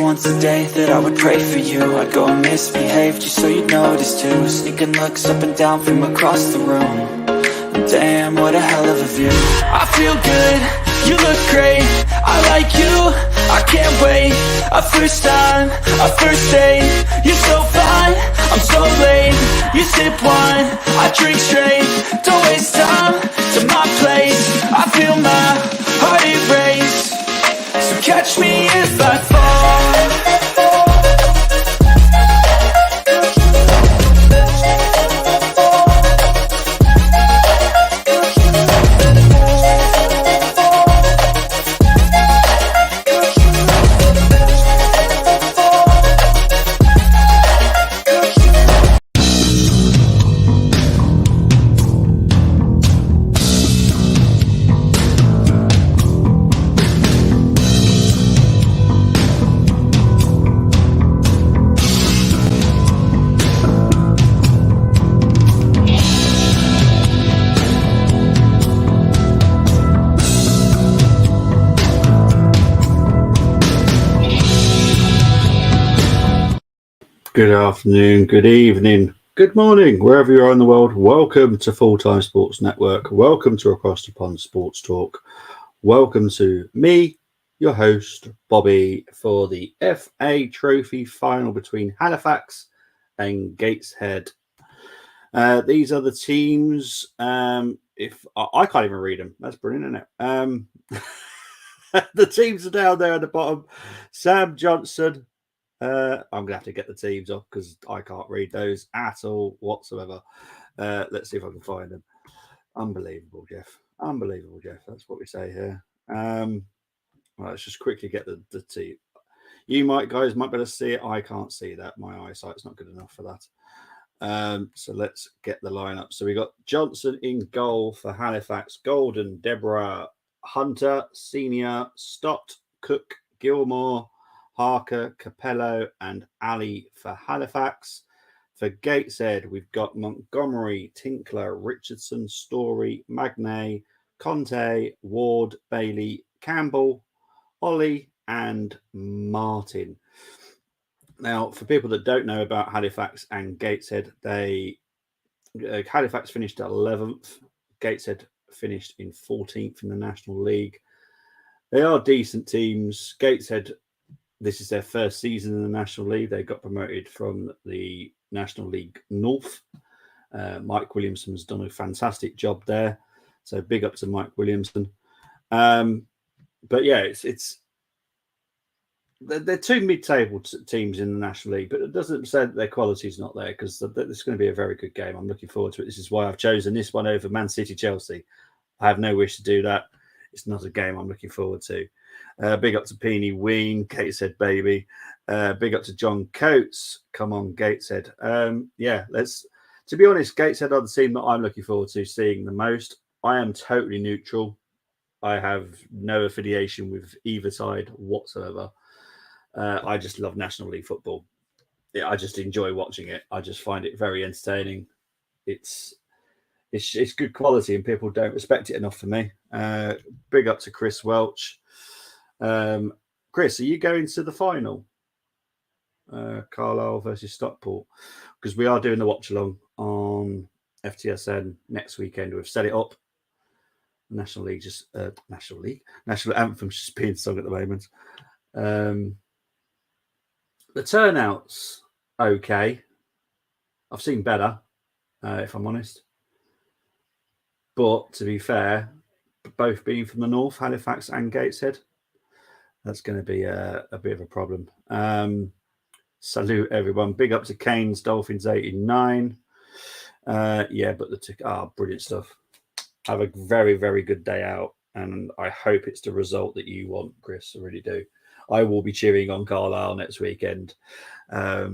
once a day that I would pray for you. I'd go and misbehave just so you'd notice too. Sneaking looks up and down from across the room. And damn, what a hell of a view. I feel good, you look great, I like you, I can't wait. A first time, a first date, you're so fine, I'm so late. You sip wine, I drink straight, don't waste time to my place. I feel my heart erase, so catch me if I fall. Good afternoon, good evening, good morning, wherever you are in the world. Welcome to Full Time Sports Network. Welcome to Across the Pond Sports Talk. Welcome to me, your host, Bobby, for the FA Trophy final between Halifax and Gateshead. These are the teams. If I can't even read them, that's brilliant, isn't it? The teams are down there at the bottom. Sam Johnson. I'm going to have to get the teams off because I can't read those at all whatsoever. Let's see if I can find them. Unbelievable, Jeff. Unbelievable, Jeff. That's what we say here. Well, let's just quickly get the team. You guys might be able to see it. I can't see that. My eyesight's not good enough for that. So let's get the lineup. So we got Johnson in goal for Halifax, Golden, Deborah, Hunter, Senior, Stott, Cook, Gilmore, Harker, Capello, and Ali for Halifax. For Gateshead, we've got Montgomery, Tinkler, Richardson, Story, Magnay, Conte, Ward, Bailey, Campbell, Ollie, and Martin. Now, for people that don't know about Halifax and Gateshead, Halifax finished 11th. Gateshead finished in 14th in the National League. They are decent teams. Gateshead, this is their first season in the National League. They got promoted from the National League North. Mike Williamson has done a fantastic job there. So big up to Mike Williamson. But yeah, they're two mid-table teams in the National League, but it doesn't say that their quality is not there because it's going to be a very good game. I'm looking forward to it. This is why I've chosen this one over Man City Chelsea. I have no wish to do that. It's not a game I'm looking forward to. Big up to Peony Ween, Gateshead baby. Big up to John Coates. Come on, Gateshead. To be honest, Gateshead are the team that I'm looking forward to seeing the most. I am totally neutral. I have no affiliation with either side whatsoever. I just love National League football. Yeah, I just enjoy watching it. I just find it very entertaining. It's good quality and people don't respect it enough for me. Big up to Chris Welch. Chris, are you going to the final? Carlisle versus Stockport, because we are doing the watch-along on FTSN next weekend. We've set it up. National Anthem's just being sung at the moment. The turnout's okay. I've seen better, if I'm honest. But to be fair, both being from the north, Halifax and Gateshead, that's going to be a bit of a problem. Salute everyone. Big up to Canes Dolphins 89. But brilliant stuff. Have a very, very good day out, and I hope it's the result that you want, Chris. I really do. I will be cheering on Carlisle next weekend. I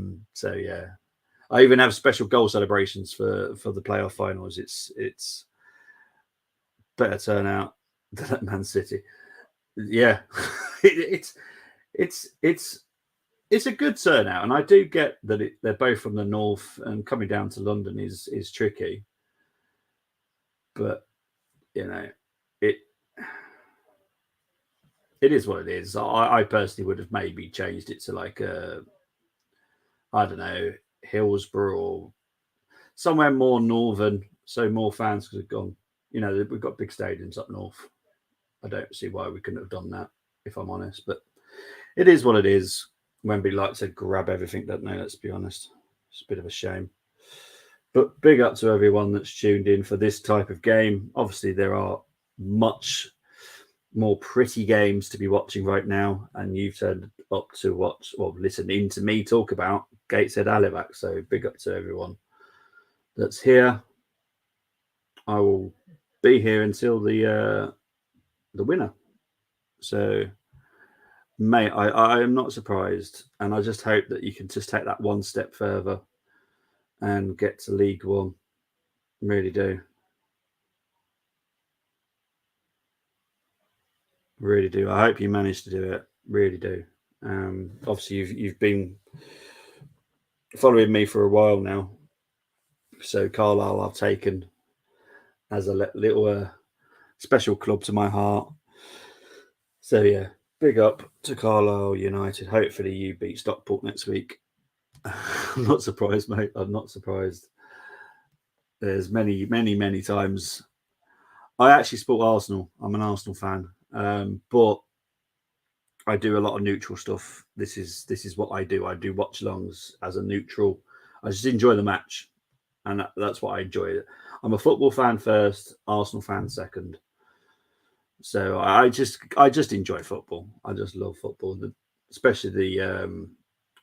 even have special goal celebrations for the playoff finals. It's better turnout than at Man City. Yeah, it's a good turnout, and I do get that they're both from the north, and coming down to London is tricky. But you know, it is what it is. I personally would have maybe changed it to like I don't know, Hillsborough or somewhere more northern, so more fans could have gone. You know, we've got big stadiums up north. I don't see why we couldn't have done that, if I'm honest. But it is what it is. Wembley like to grab everything, don't they? Let's be honest. It's a bit of a shame. But big up to everyone that's tuned in for this type of game. Obviously, there are much more pretty games to be watching right now, and you've turned up to watch, well, listen in to me talk about Gateshead Halifax. So big up to everyone that's here. I will be here until the winner. So, mate, I am not surprised, and I just hope that you can just take that one step further and get to League One. Really do. Really do. I hope you manage to do it. Really do. Obviously, you've been following me for a while now, so Carlisle I've taken as a little special club to my heart. So yeah, big up to Carlisle United. Hopefully you beat Stockport next week. I'm not surprised, mate. I'm not surprised. There's many times. I actually support Arsenal. I'm an Arsenal fan, but I do a lot of neutral stuff. This is what I do. I do watchalongs as a neutral. I just enjoy the match, and that's what I enjoy. I'm a football fan first, Arsenal fan second. So I just enjoy football. I just love football, especially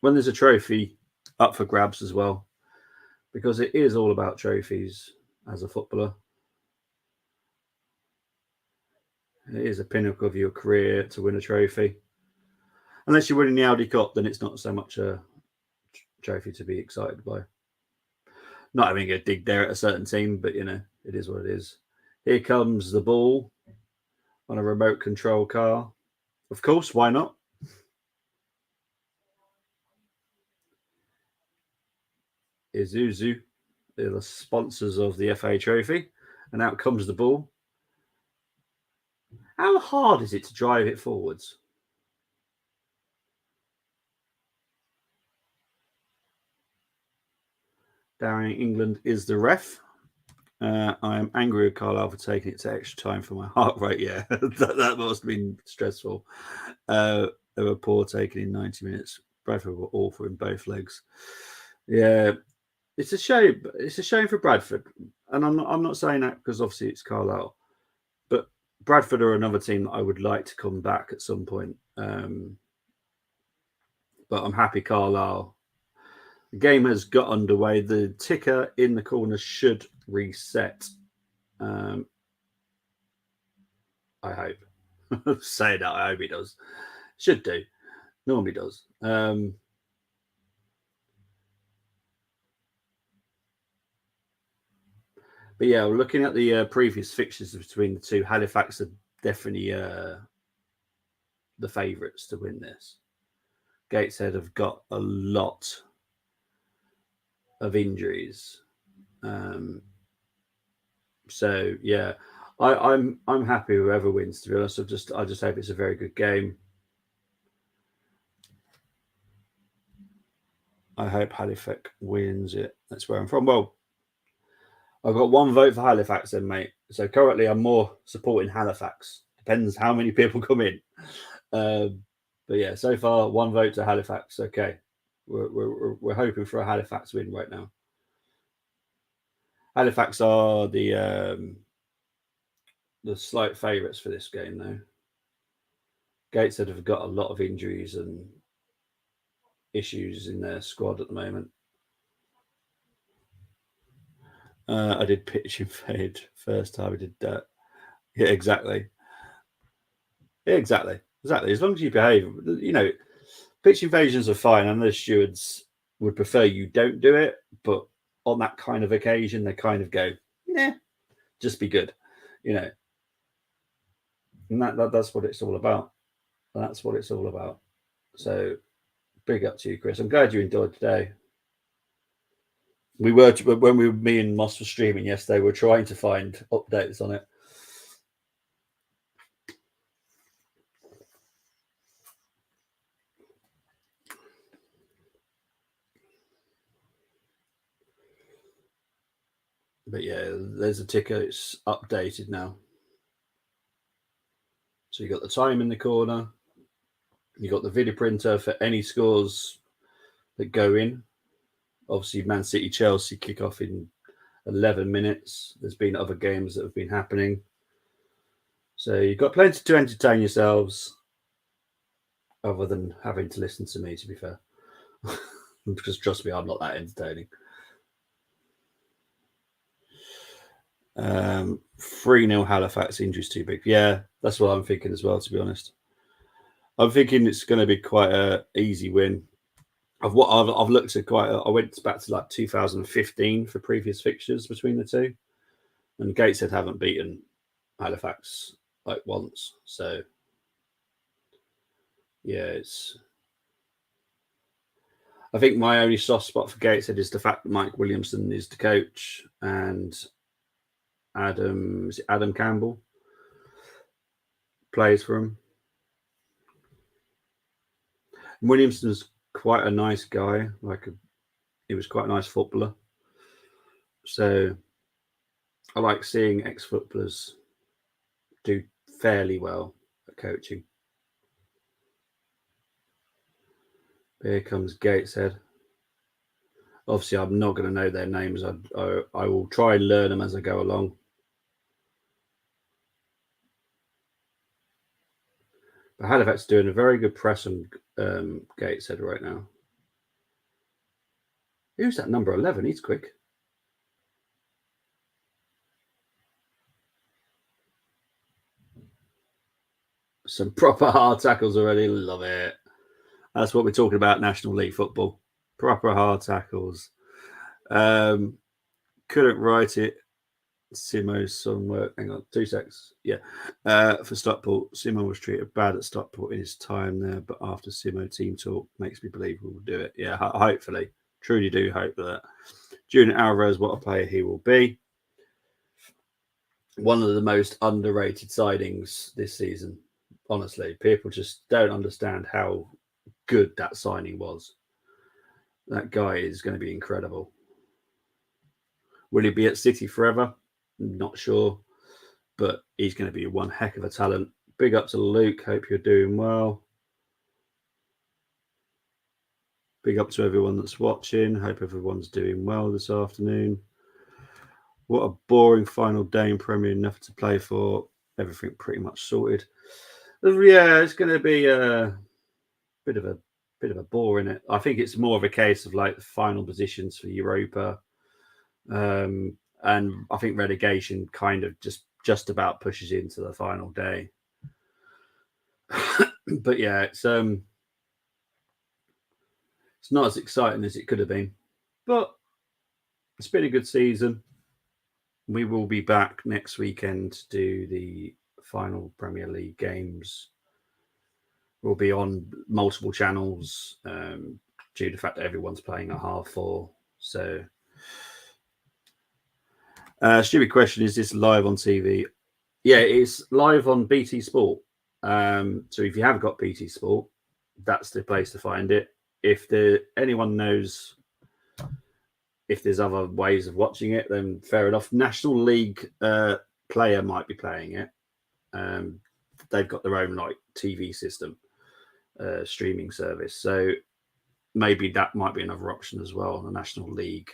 when there's a trophy up for grabs as well, because it is all about trophies as a footballer. It is a pinnacle of your career to win a trophy. Unless you're winning the Audi Cup, then it's not so much a trophy to be excited by. Not having a dig there at a certain team, but you know, it is what it is. Here comes the ball on a remote control car. Of course, why not? Isuzu, they're the sponsors of the FA Trophy, and out comes the ball. How hard is it to drive it forwards? Darren England is the ref. I am angry with Carlisle for taking it to extra time for my heart rate. Yeah, that must have been stressful. They were poor taking in 90 minutes. Bradford were awful in both legs. Yeah, it's a shame. It's a shame for Bradford, and I'm not saying that because obviously it's Carlisle, but Bradford are another team that I would like to come back at some point. But I'm happy Carlisle. The game has got underway. The ticker in the corner should reset. I hope. Say that. I hope it does. Should do. Normally does. But yeah, looking at the previous fixtures between the two, Halifax are definitely the favourites to win this. Gateshead have got a lot of injuries. So yeah, I'm happy whoever wins. To be honest, I just hope it's a very good game. I hope Halifax wins it. That's where I'm from. Well, I've got one vote for Halifax then, mate. So currently I'm more supporting Halifax. Depends how many people come in. But yeah, so far one vote to Halifax. Okay, we're hoping for a Halifax win right now. Halifax are the slight favourites for this game, though. Gateshead have got a lot of injuries and issues in their squad at the moment. I did pitch and fade first time I did that. Yeah, exactly. Yeah, exactly. As long as you behave, you know, pitch invasions are fine, and the stewards would prefer you don't do it. But on that kind of occasion, they kind of go, "Nah, just be good," you know. And that's what it's all about. That's what it's all about. So big up to you, Chris. I'm glad you enjoyed today. We were when me and Moss were streaming yesterday. We were trying to find updates on it. But yeah, there's a ticker. It's updated now. So you got the time in the corner. You got the video printer for any scores that go in. Obviously, Man City Chelsea kick off in 11 minutes. There's been other games that have been happening. So you've got plenty to entertain yourselves, other than having to listen to me, to be fair. Because trust me, I'm not that entertaining. 3-0 Halifax, injuries too big. Yeah, that's what I'm thinking as well, to be honest. I'm thinking it's going to be quite an easy win. I've looked at I went back to like 2015 for previous fixtures between the two, and Gateshead haven't beaten Halifax like once. So yeah, I think my only soft spot for Gateshead is the fact that Mike Williamson is the coach and Adam Campbell plays for him. Williamson's quite a nice guy. He was quite a nice footballer. So I like seeing ex-footballers do fairly well at coaching. Here comes Gateshead. Obviously, I'm not going to know their names. I will try and learn them as I go along. But Halifax doing a very good press on Gateshead right now. Who's that number 11? He's quick. Some proper hard tackles already. Love it. That's what we're talking about, National League football. Proper hard tackles. Couldn't write it. Simo's some work. Hang on, 2 secs. Yeah. For Stockport, Simo was treated bad at Stockport in his time there, but after Simo team talk makes me believe we'll do it. Yeah, hopefully. Truly do hope that. Junior Alvarez, what a player he will be. One of the most underrated signings this season. Honestly, people just don't understand how good that signing was. That guy is going to be incredible. Will he be at City forever? Not sure, but he's going to be one heck of a talent. Big up to Luke. Hope you're doing well. Big up to everyone that's watching. Hope everyone's doing well this afternoon. What a boring final day in Premier. Nothing to play for. Everything pretty much sorted. Yeah, it's going to be a bit of a bore in it. I think it's more of a case of like the final positions for Europa, and I think relegation kind of just about pushes into the final day. But yeah, it's not as exciting as it could have been, but it's been a good season. We will be back next weekend to do the final Premier League games. We'll be on multiple channels due to the fact that everyone's playing at 4:30. So, stupid question: is this live on TV? Yeah, it's live on BT Sport. So if you have got BT Sport, that's the place to find it. If anyone knows if there's other ways of watching it, then fair enough. National League Player might be playing it. They've got their own like TV system, streaming service. So maybe that might be another option as well. The National League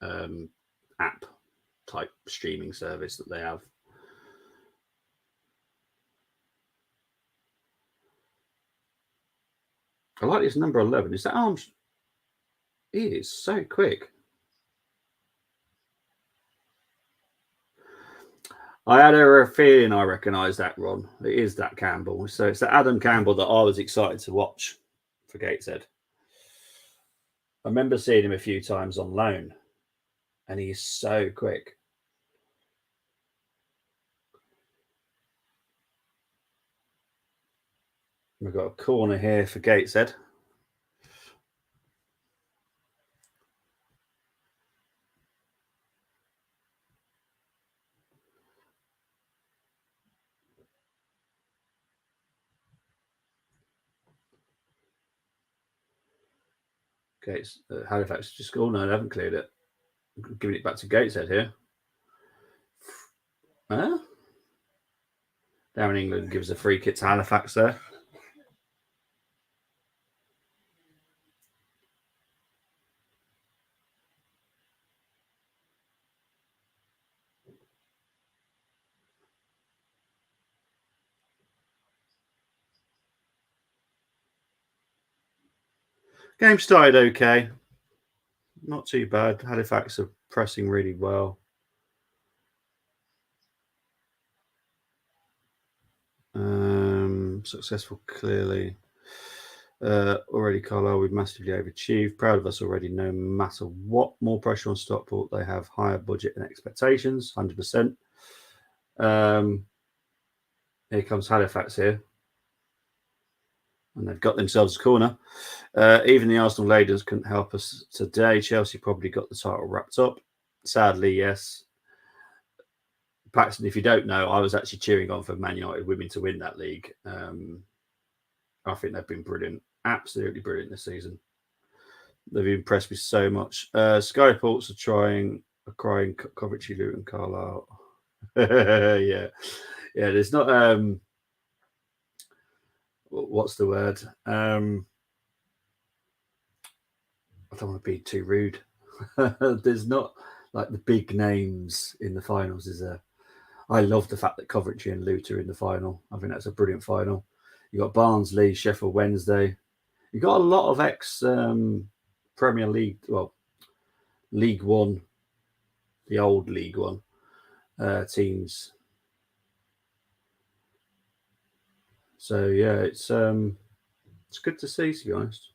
app type streaming service that they have. I like this number 11. Is that Arms? He is so quick. I had a feeling I recognised that, Ron. It is that Campbell. So it's the Adam Campbell that I was excited to watch for Gateshead. I remember seeing him a few times on loan, and he's so quick. We've got a corner here for Gateshead. Okay, Halifax just scored. No, they haven't cleared it. Giving it back to Gateshead here. Down in England gives a free kick to Halifax there. Game started okay. Not too bad. Halifax are pressing really well. Successful, clearly. Already, Carlisle, we've massively overachieved. Proud of us already, no matter what. More pressure on Stockport. They have higher budget and expectations, 100%. Here comes Halifax here. And they've got themselves a corner. Even the Arsenal ladies couldn't help us today. Chelsea probably got the title wrapped up. Sadly, yes. Paxton, if you don't know, I was actually cheering on for Man United women to win that league. I think they've been brilliant, absolutely brilliant this season. They've impressed me so much. Sky Reports are crying Coventry, Luton, Carlisle. yeah. There's not what's the word? I don't want to be too rude. There's not like the big names in the finals, is there? I love the fact that Coventry and Luton are in the final. I think that's a brilliant final. You got Barnsley, Sheffield Wednesday. You got a lot of ex Premier League, well, League One, the old League One teams. So yeah, it's good to see, to be honest.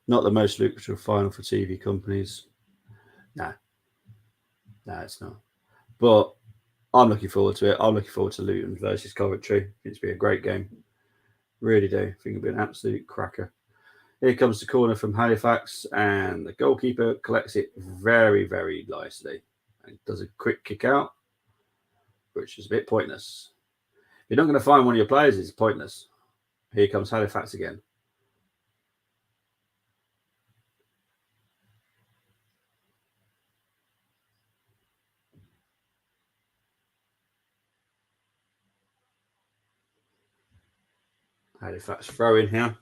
Not the most lucrative final for TV companies. No, it's not. But I'm looking forward to it. I'm looking forward to Luton versus Coventry. It's been a great game. Really do. I think it'll be an absolute cracker. Here comes the corner from Halifax, and the goalkeeper collects it very, very nicely and does a quick kick out, which is a bit pointless. If you're not going to find one of your players, it's pointless. Here comes Halifax again. Halifax throw in here.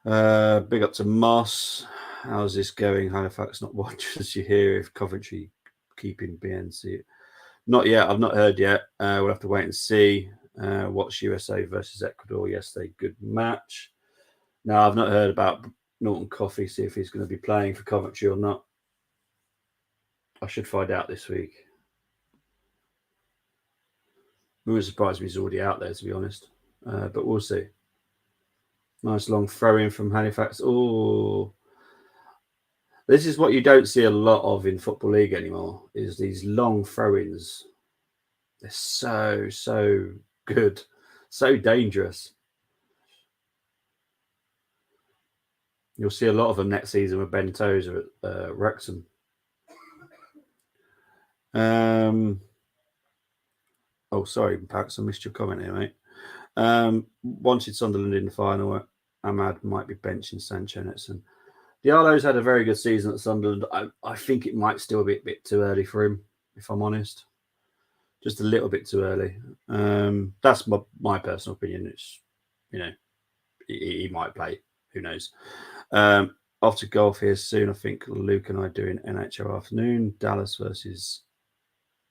Big up to Moss. How's this going? Halifax not watching as you hear if Coventry keeping BNC. Not yet. I've not heard yet. We'll have to wait and see. Watch USA versus Ecuador yesterday. Good match. No, I've not heard about Norton Coffey. See if he's going to be playing for Coventry or not. I should find out this week. It wouldn't surprise me he's already out there, to be honest. But we'll see. Nice long throw in from Halifax. Oh, this is what you don't see a lot of in Football League anymore, is these long throw-ins. They're so good. So dangerous. You'll see a lot of them next season with Ben Tozer at Wrexham. Oh, sorry, Pax, I missed your comment here, mate. Wanted Sunderland in the final. Ahmad might be benching Sancho Netson. Diallo's had a very good season at Sunderland. I think it might still be a bit too early for him, if I'm honest. Just a little bit too early. That's my personal opinion. It's, he might play. Who knows? Off to golf here soon. I think Luke and I doing NHL afternoon. Dallas versus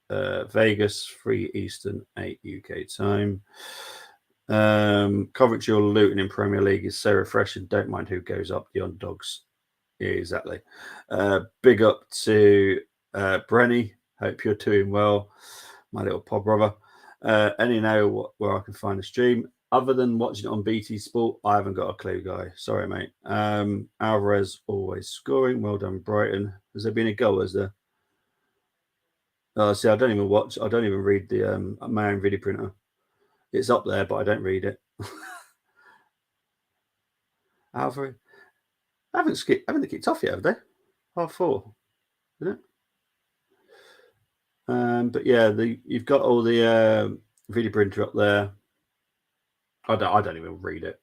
Vegas, 3 Eastern, 8 UK time. Coventry or Luton in Premier League is so refreshing. Don't mind who goes up, the underdogs. Yeah, exactly. Big up to Brenny. Hope you're doing well, my little pod brother. Any know where I can find the stream? Other than watching it on BT Sport, I haven't got a clue, guy. Sorry, mate. Alvarez always scoring. Well done, Brighton. Has there been a goal? Is there? See, I don't even watch. I don't even read the my own video printer. It's up there, but I don't read it. Alvarez. Haven't they kicked off yet, have they? 4:30, isn't it? But yeah, you've got all the video printer up there. I don't even read it.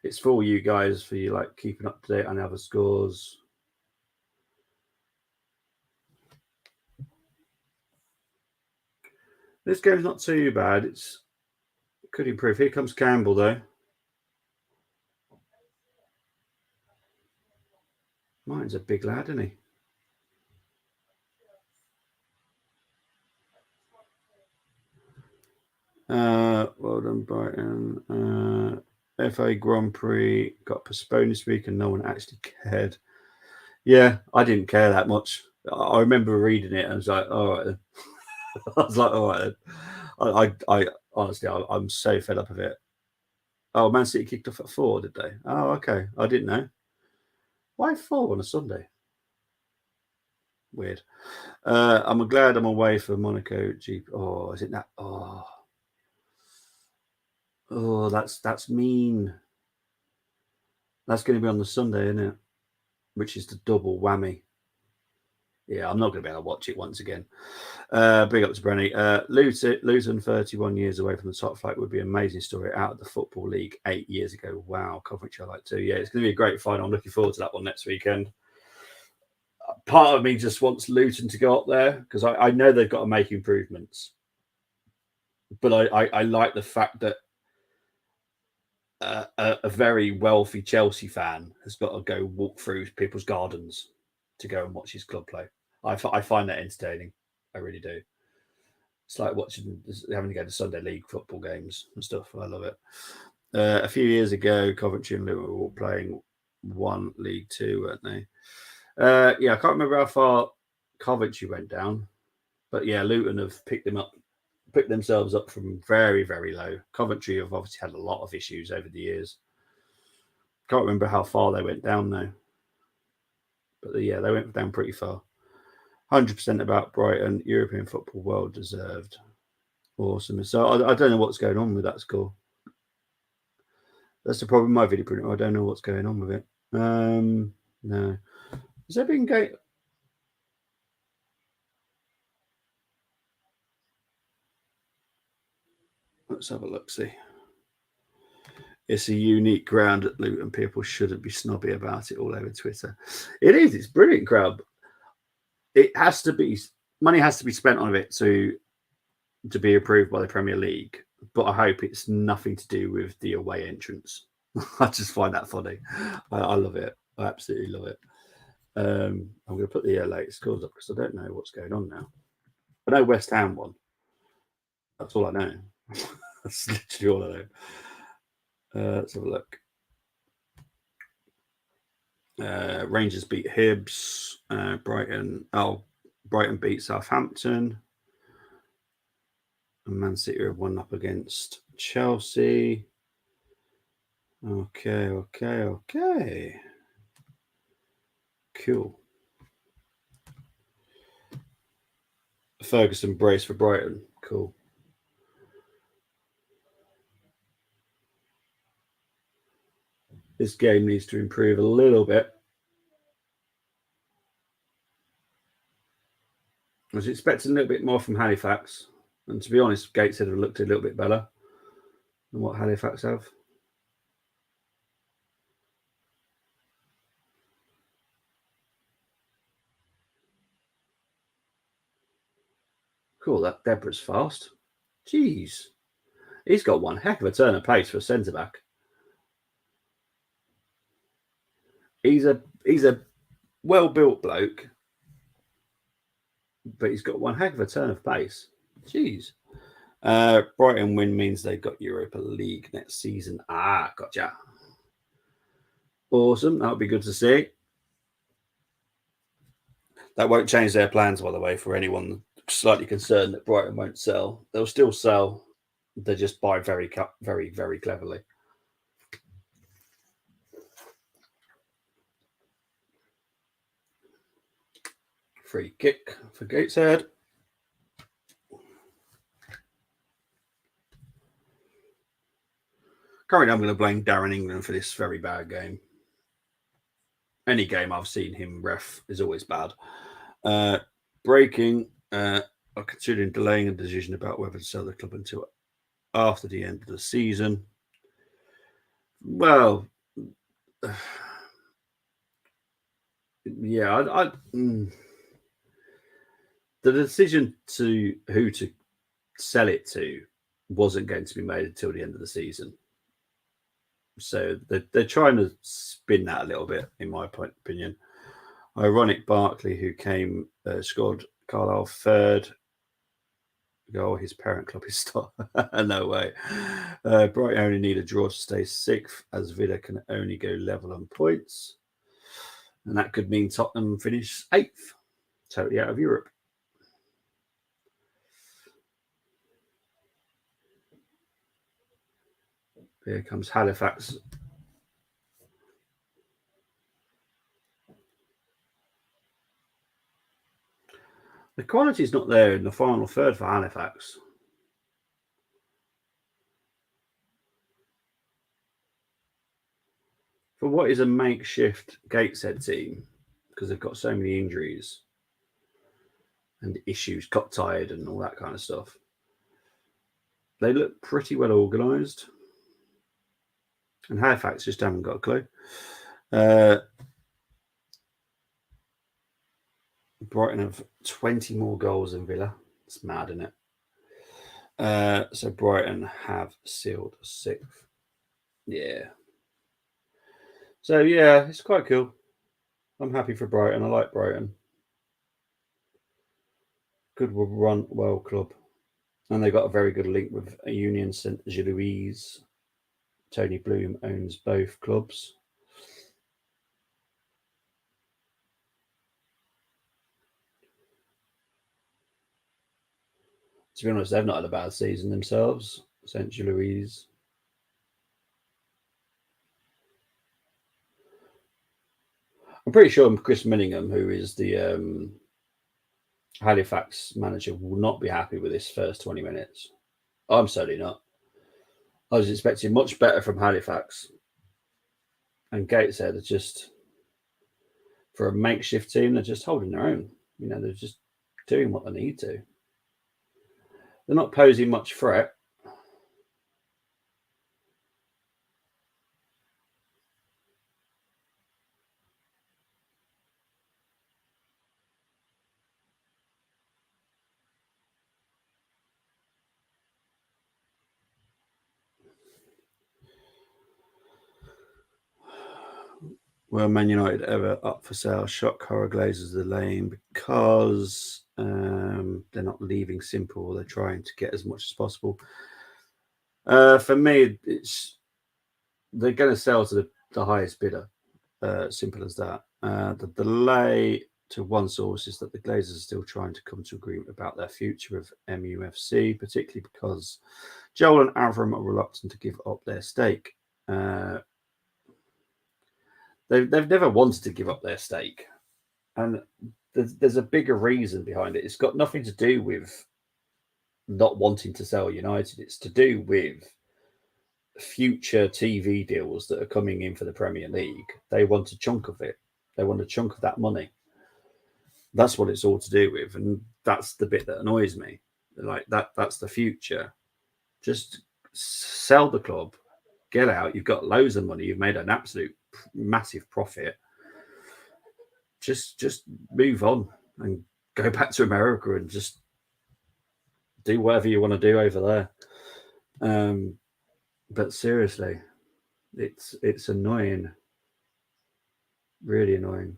It's for you guys, for you like keeping up to date on other scores. This game's not too bad. It could improve. Here comes Campbell though. Martin's a big lad, isn't he? Well done, Brighton. FA Grand Prix got postponed this week and no one actually cared. Yeah, I didn't care that much. I remember reading it and I was like, all right then. I was like, all right then. I honestly, I'm so fed up of it. Oh, Man City kicked off at 4, did they? Oh, okay. I didn't know. Why 4 on a Sunday? Weird. I'm glad I'm away for Monaco GP. Oh, is it that? Oh, that's mean. That's going to be on the Sunday, isn't it? Which is the double whammy. Yeah, I'm not going to be able to watch it once again. Big up to Brenny. Luton, 31 years away from the top flight would be an amazing story out of the Football League 8 years ago. Wow, Coventry I like too. Yeah, it's going to be a great final. I'm looking forward to that one next weekend. Part of me just wants Luton to go up there because I know they've got to make improvements. But I like the fact that a very wealthy Chelsea fan has got to go walk through people's gardens to go and watch his club play. I find that entertaining. I really do. It's like having to go to Sunday League football games and stuff. I love it. A few years ago, Coventry and Luton were all playing one League Two, weren't they? Yeah, I can't remember how far Coventry went down, but yeah, Luton have picked themselves up from very, very low. Coventry have obviously had a lot of issues over the years. Can't remember how far they went down though. But yeah, they went down pretty far. 100% about Brighton. European football, well deserved. Awesome. So I don't know what's going on with that score. That's the problem with my video printer. I don't know what's going on with it. No. Has there been game? Let's have a look. See. It's a unique ground at Luton. People shouldn't be snobby about it all over Twitter. It is. It's brilliant crowd. It has to be. Money has to be spent on it to be approved by the Premier League. But I hope it's nothing to do with the away entrance. I just find that funny. I love it. I absolutely love it. I'm going to put the latest scores up because I don't know what's going on now. I know West Ham won. That's all I know. That's literally all I know. Let's have a look. Rangers beat Hibs. Brighton beat Southampton. And Man City have won up against Chelsea. Okay. Cool. Ferguson brace for Brighton. Cool. This game needs to improve a little bit. I was expecting a little bit more from Halifax. And to be honest, Gateshead have looked a little bit better than what Halifax have. Cool, that Deborah's fast. Jeez. He's got one heck of a turn of pace for a centre back. He's a well built bloke, but he's got one heck of a turn of pace. Jeez. Brighton win means they got Europa League next season. Gotcha. Awesome. That would be good to see. That won't change their plans, by the way, for anyone slightly concerned that Brighton won't sell. They'll still sell. They just buy very, very, very cleverly. Free kick for Gateshead. Currently, I'm going to blame Darren England for this very bad game. Any game I've seen him ref is always bad. Breaking, are considering delaying a decision about whether to sell the club until after the end of the season. Well, yeah, the decision to who to sell it to wasn't going to be made until the end of the season. So they're trying to spin that a little bit, in my opinion. Ironic Barkley, who came scored Carlisle third goal. His parent club is still no way. Brighton only need a draw to stay sixth, as Villa can only go level on points, and that could mean Tottenham finish eighth, totally out of Europe. Here comes Halifax. The quality's not there in the final third for Halifax. For what is a makeshift Gateshead team, because they've got so many injuries and issues, got tired and all that kind of stuff, they look pretty well organised. And Halifax just haven't got a clue. Brighton have 20 more goals than Villa. It's mad, isn't it? So Brighton have sealed sixth. Yeah. So yeah, it's quite cool. I'm happy for Brighton. I like Brighton. Good run, well club. And they got a very good link with Union St. Gilloise. Tony Bloom owns both clubs. To be honest, they've not had a bad season themselves, St. Gilloise. I'm pretty sure Chris Minningham, who is the Halifax manager, will not be happy with this first 20 minutes. I'm certainly not. I was expecting much better from Halifax. And Gateshead are just, for a makeshift team, they're just holding their own. You know, they're just doing what they need to. They're not posing much threat. Were Man United ever up for sale? Shock horror glazes the lane because they're not leaving simple. They're trying to get as much as possible. For me, they're going to sell to the highest bidder. Simple as that. The delay to one source is that the Glazers are still trying to come to agreement about their future with MUFC, particularly because Joel and Avram are reluctant to give up their stake. They've never wanted to give up their stake, and there's a bigger reason behind it. It's got nothing to do with not wanting to sell United. It's to do with future TV deals that are coming in for the Premier League. They want a chunk of it. They want a chunk of that money. That's what it's all to do with, and that's the bit that annoys me. Like that's the future. Just sell the club, get out. You've got loads of money. You've made an absolute massive profit. Just move on and go back to America and just do whatever you want to do over there. But seriously, it's annoying, really annoying.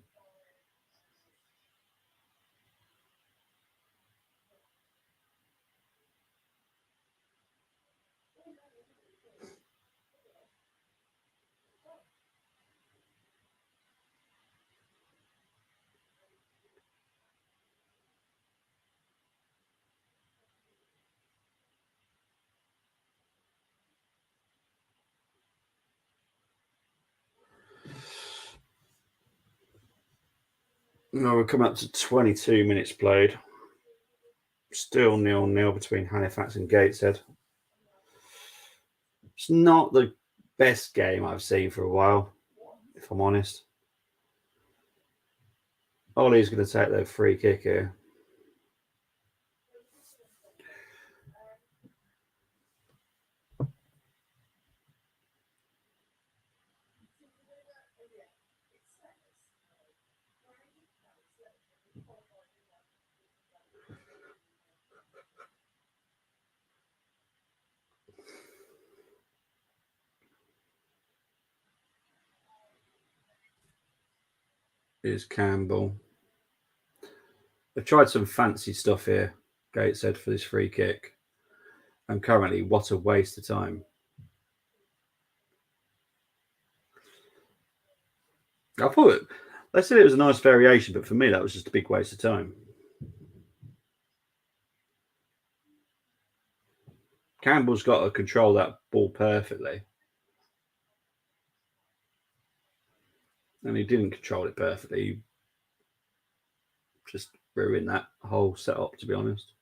No, we're coming up to 22 minutes played. Still 0-0 between Halifax and Gateshead. It's not the best game I've seen for a while, if I'm honest. Ollie's going to take their free kick here. is Campbell. They've tried some fancy stuff here, Gateshead, for this free kick. And currently, what a waste of time. I thought they said it was a nice variation, but for me, that was just a big waste of time. Campbell's got to control that ball perfectly. And he didn't control it perfectly. He just ruined that whole setup, to be honest.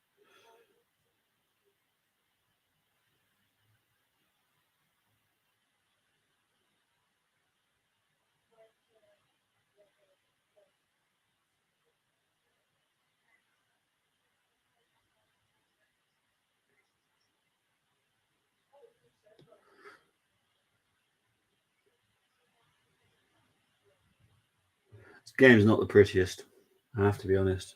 This game's not the prettiest, I have to be honest.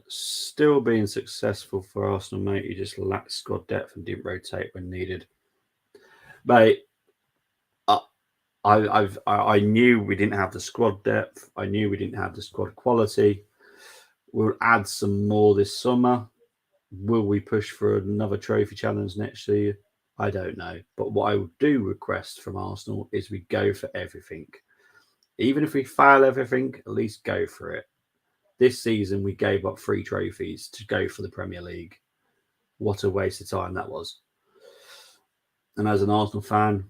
Still being successful for Arsenal, mate. He just lacked squad depth and didn't rotate when needed. Mate, I knew we didn't have the squad depth. I knew we didn't have the squad quality. We'll add some more this summer. Will we push for another trophy challenge next year? I don't know. But what I do request from Arsenal is we go for everything. Even if we fail everything, at least go for it. This season, we gave up 3 trophies to go for the Premier League. What a waste of time that was. And as an Arsenal fan,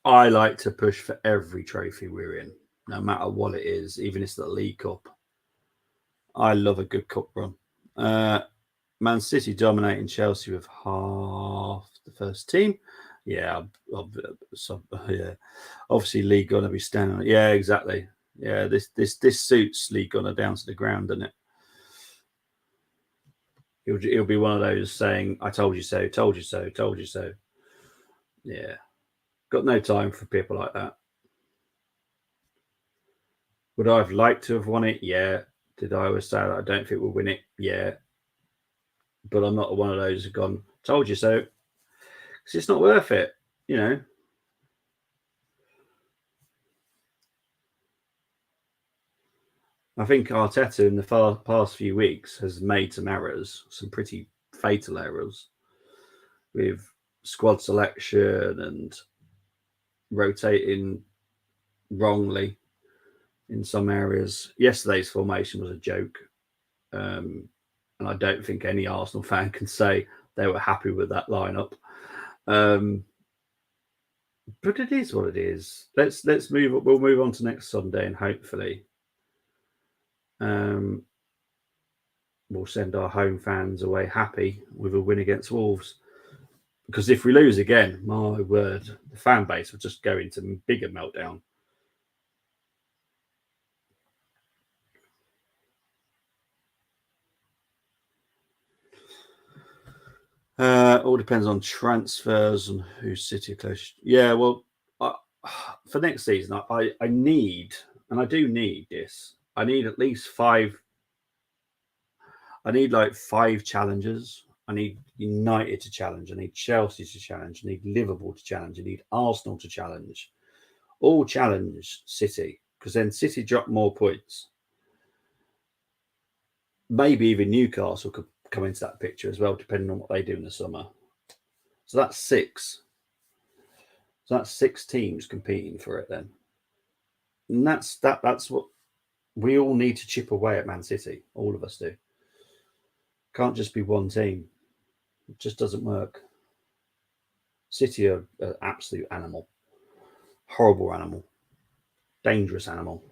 I like to push for every trophy we're in, no matter what it is, even if it's the League Cup. I love a good cup run. Man City dominating Chelsea with half the first team. Yeah, yeah. Obviously, League gonna be standing. Yeah, exactly. Yeah, this suits League Gunner down to the ground, doesn't it? He'll be one of those saying, "I told you so, told you so, told you so." Yeah, got no time for people like that. Would I have liked to have won it? Yeah. Did I always say that I don't think we'll win it? Yeah. But I'm not one of those who've gone, "Told you so." Because it's not worth it, you know. I think Arteta in the past few weeks has made some errors, some pretty fatal errors with squad selection and rotating wrongly in some areas. Yesterday's formation was a joke. And I don't think any Arsenal fan can say they were happy with that lineup. But it is what it is. Let's move. We'll move on to next Sunday, and hopefully, we'll send our home fans away happy with a win against Wolves. Because if we lose again, my word, the fan base will just go into a bigger meltdown. All depends on transfers and who's City close. Yeah, well, for next season, I need, and I do need this. I need at least 5. I need like 5 challenges. I need United to challenge. I need Chelsea to challenge. I need Liverpool to challenge. I need Arsenal to challenge. All challenge City, because then City drop more points. Maybe even Newcastle could come into that picture as well, depending on what they do in the summer. So that's 6. So that's 6 teams competing for it then. And that's what we all need to chip away at Man City. All of us do. Can't just be one team. It just doesn't work. City are an absolute animal. Horrible animal. Dangerous animal.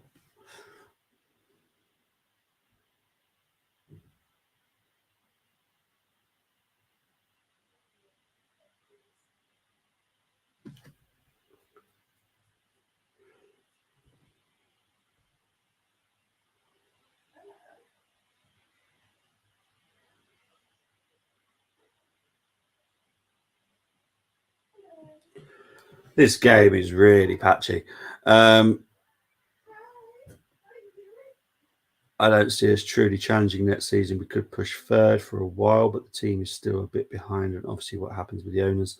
This game is really patchy. I don't see us truly challenging next season. We could push third for a while, but the team is still a bit behind. And obviously, what happens with the owners,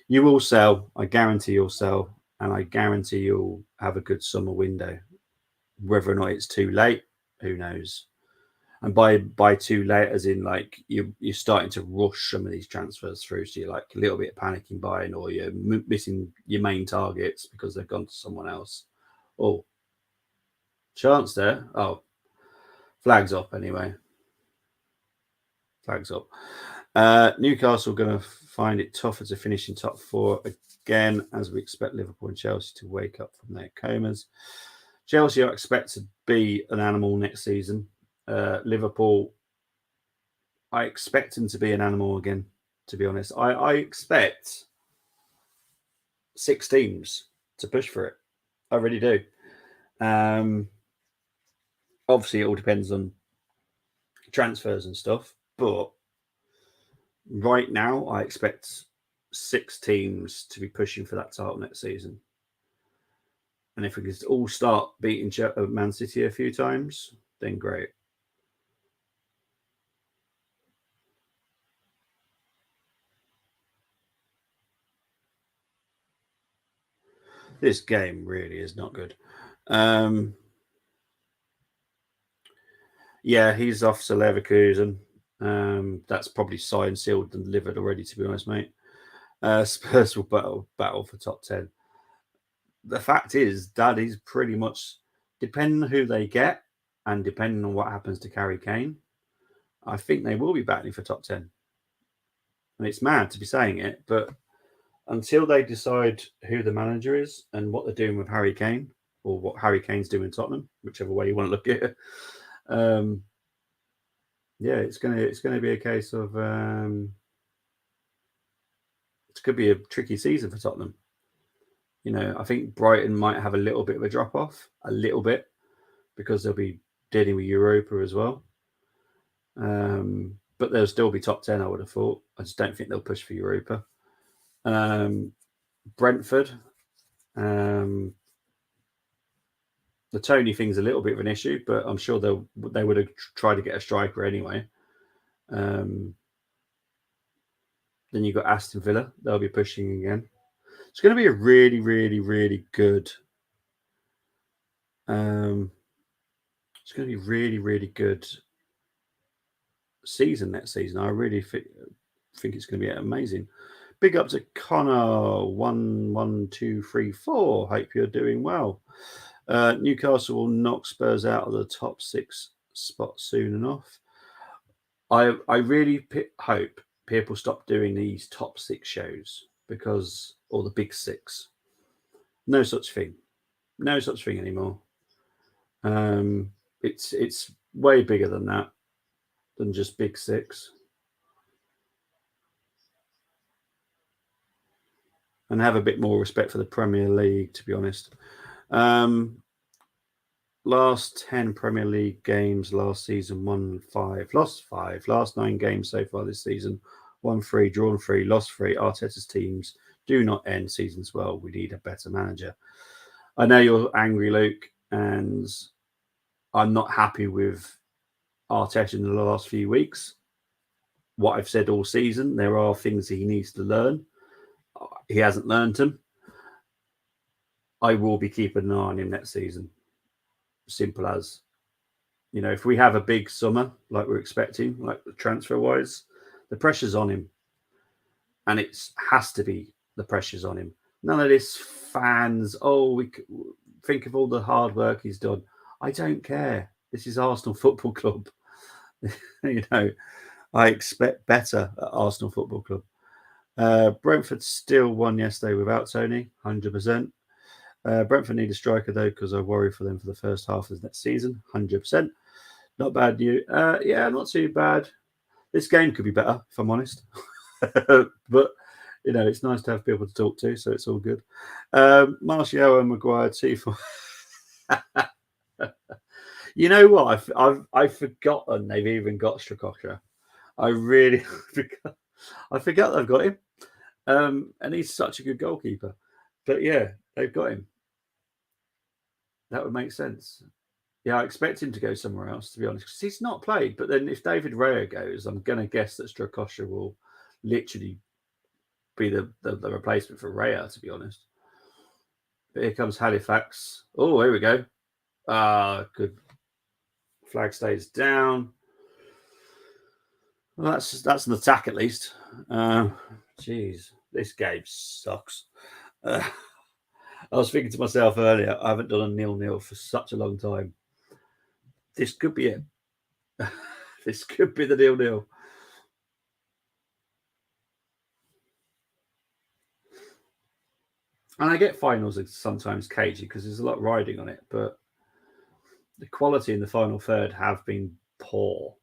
you will sell. I guarantee you'll sell. and I guarantee you'll have a good summer window. Whether or not it's too late, who knows? And by too late, as in like you're starting to rush some of these transfers through, so you're like a little bit panicking buying, or you're missing your main targets because they've gone to someone else. Oh, chance there. Oh, flags up anyway. Flags up. Newcastle going to find it tougher to finish in top four again, as we expect Liverpool and Chelsea to wake up from their comas. Chelsea are expected to be an animal next season. Liverpool, I expect them to be an animal again, to be honest. I expect 6 teams to push for it. I really do. Obviously, it all depends on transfers and stuff, but right now, I expect 6 teams to be pushing for that title next season. And if we could all start beating Man City a few times, then great. This game really is not good. Yeah, he's off to Leverkusen. That's probably signed, sealed, and delivered already, to be honest, mate. Spurs will battle for top 10. The fact is, that is pretty much, depending on who they get and depending on what happens to Harry Kane, I think they will be battling for top 10. And it's mad to be saying it, but until they decide who the manager is and what they're doing with Harry Kane, or what Harry Kane's doing in Tottenham, whichever way you want to look at it, yeah, it's gonna be a case of it could be a tricky season for Tottenham. You know, I think Brighton might have a little bit of a drop off, a little bit, because they'll be dealing with Europa as well. But they'll still be top 10, I would have thought. I just don't think they'll push for Europa. Brentford, the Tony thing's a little bit of an issue, but I'm sure they would have tried to get a striker anyway. Then you've got Aston Villa. They'll be pushing again. It's going to be a really, really, really good. It's going to be really, really good season next season. I really think it's going to be amazing. Big up to Connor 11234. Hope you're doing well. Newcastle will knock Spurs out of the top 6 spot soon enough. I really hope people stop doing these top 6 shows, because, or the big 6. No such thing. No such thing anymore. It's way bigger than that, than just big 6. And have a bit more respect for the Premier League, to be honest. Last 10 Premier League games last season, won 5, lost 5. Last 9 games so far this season, won 3, drawn 3, lost 3. Arteta's teams do not end seasons well. We need a better manager. I know you're angry, Luke, and I'm not happy with Arteta in the last few weeks. What I've said all season, there are things he needs to learn. He hasn't learned them. I will be keeping an eye on him next season. Simple as. You know, if we have a big summer like we're expecting, like transfer wise, the pressure's on him, and it has to be, the pressure's on him. None of this fans. Oh, we think of all the hard work he's done. I don't care. This is Arsenal Football Club. You know, I expect better at Arsenal Football Club. Brentford still won yesterday without Tony, 100%. Brentford need a striker, though, because I worry for them for the first half of the next season, 100%. Not bad news. Yeah, not too bad. This game could be better, if I'm honest. But, you know, it's nice to have people to talk to, so it's all good. Martial and Maguire, 2-4. You know what? I've forgotten they've even got Strakosha. I really forgot. I forgot they've got him. And he's such a good goalkeeper. But yeah, they've got him. That would make sense. Yeah, I expect him to go somewhere else, to be honest, because he's not played. But then if David Raya goes, I'm going to guess that Strakosha will literally be the replacement for Raya, to be honest. But here comes Halifax. Oh, here we go. Good. Flag stays down. Well, that's an attack at least. Jeez, this game sucks. I was thinking to myself earlier, I haven't done a 0-0 for such a long time. This could be it. This could be the 0-0. And I get finals are sometimes cagey because there's a lot riding on it, but the quality in the final third have been poor.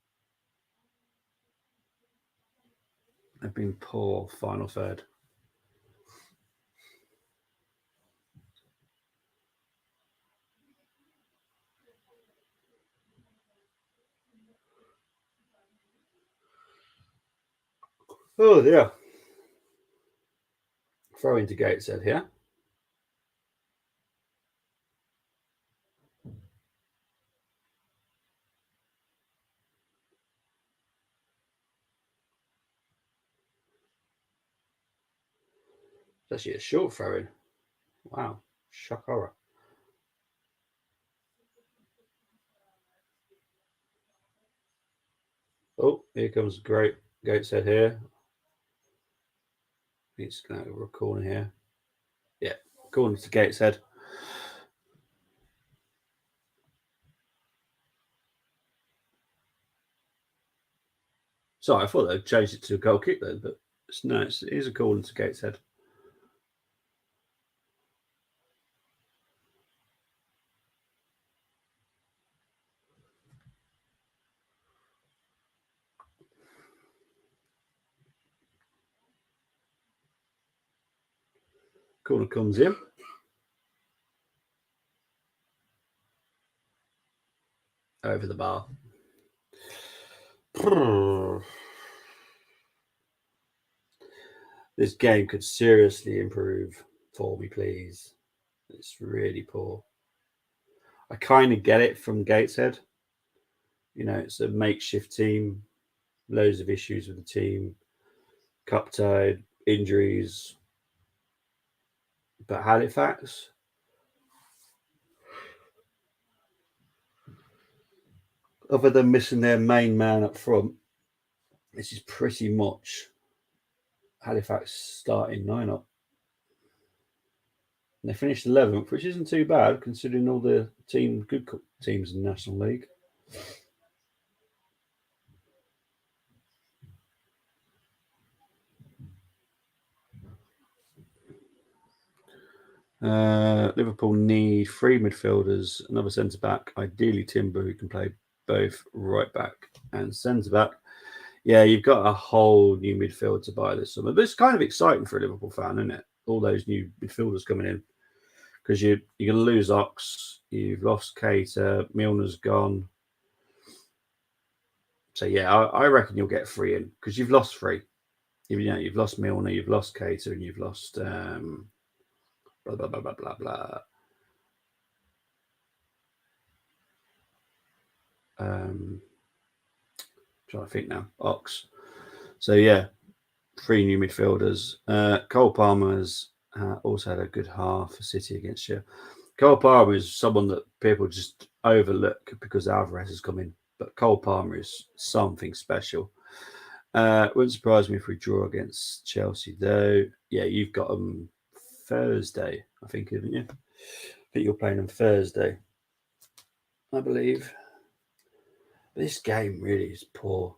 Have been poor final third. Oh dear. Throw into Gateshead here. It's actually a short throw in. Wow. Shock horror. Oh, here comes great Gateshead here. It's going over a corner here. Yeah, corner to Gateshead. Sorry, I thought they'd changed it to a goal kick then, but no, it is a corner to Gateshead. Corner comes in. Over the bar. This game could seriously improve for me, please. It's really poor. I kind of get it from Gateshead. You know, it's a makeshift team, loads of issues with the team, cup tied, injuries. But Halifax, other than missing their main man up front, this is pretty much Halifax starting lineup. And they finished 11th, which isn't too bad considering all the good teams in the National League. Liverpool need 3 midfielders, another centre back, ideally Timber, who can play both right back and centre back. Yeah, you've got a whole new midfield to buy this summer. But it's kind of exciting for a Liverpool fan, isn't it? All those new midfielders coming in. Because you're going to lose Ox, you've lost Cater, Milner's gone. So yeah, I reckon you'll get 3 in because you've lost 3. You've lost Milner, you've lost Cater, and you've lost blah blah blah blah blah blah. Trying to think now. Ox. So yeah, 3 new midfielders. Cole Palmer's also had a good half for City against you. Cole Palmer is someone that people just overlook because Alvarez has come in, but Cole Palmer is something special. Wouldn't surprise me if we draw against Chelsea, though. Yeah, you've got them Thursday, I think, haven't you? I think you're playing them Thursday, I believe. But this game really is poor.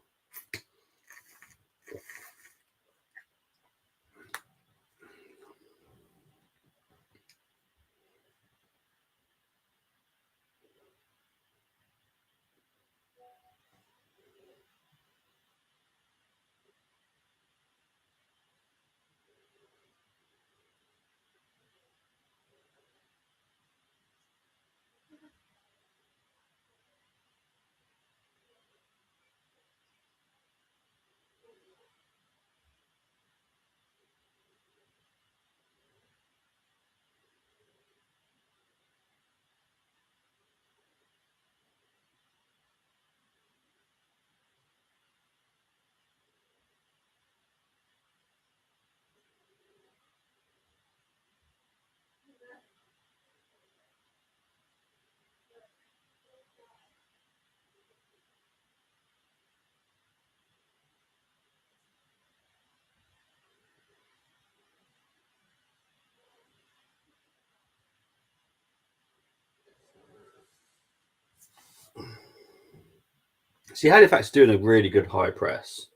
See, Halifax doing a really good high press,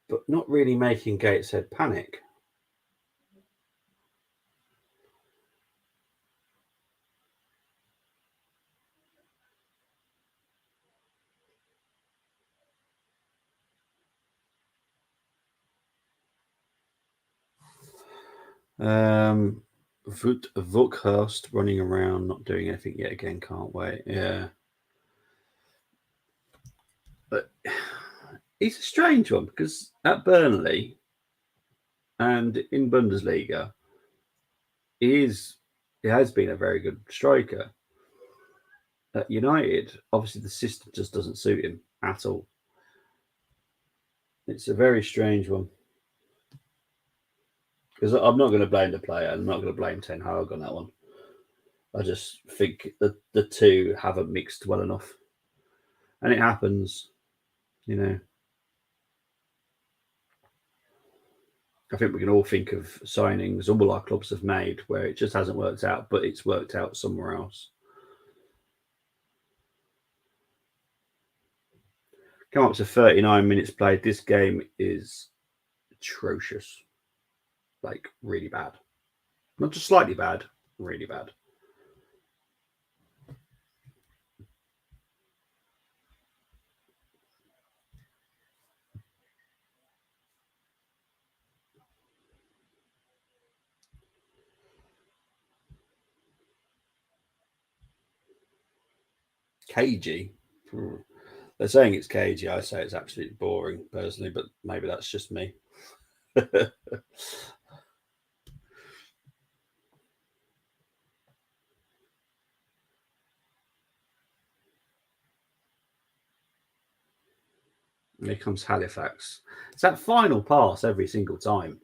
but not really making Gateshead panic. Vukhurst running around, not doing anything yet again. Can't wait. Yeah. But it's a strange one because at Burnley and in Bundesliga, he has been a very good striker. At United, obviously the system just doesn't suit him at all. It's a very strange one. Because I'm not going to blame the player. I'm not going to blame Ten Hag on that one. I just think that the two haven't mixed well enough. And it happens, you know. I think we can all think of signings all our clubs have made where it just hasn't worked out, but it's worked out somewhere else. Come up to 39 minutes played. This game is atrocious. Like, really bad. Not just slightly bad, really bad. Cagey. They're saying it's cagey. I say it's absolutely boring, personally, but maybe that's just me. Here comes Halifax. It's that final pass every single time.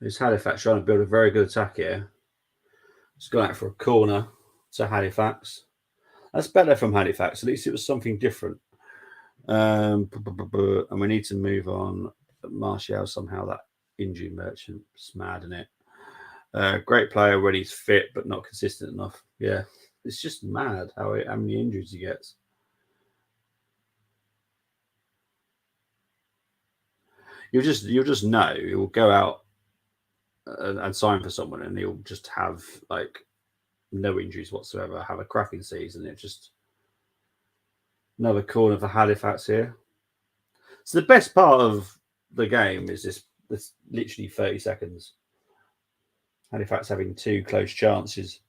It's Halifax trying to build a very good attack here. It's gone out for a corner to Halifax. That's better from Halifax. At least it was something different. And we need to move on. Martial, somehow that injury merchant's mad, isn't it? Great player when he's fit, but not consistent enough. Yeah, it's just mad how many injuries he gets. You'll just know he'll go out and sign for someone, and he'll just have like no injuries whatsoever. Have a cracking season. It's just another corner for Halifax here. So the best part of the game is this literally 30 seconds. Halifax having two close chances.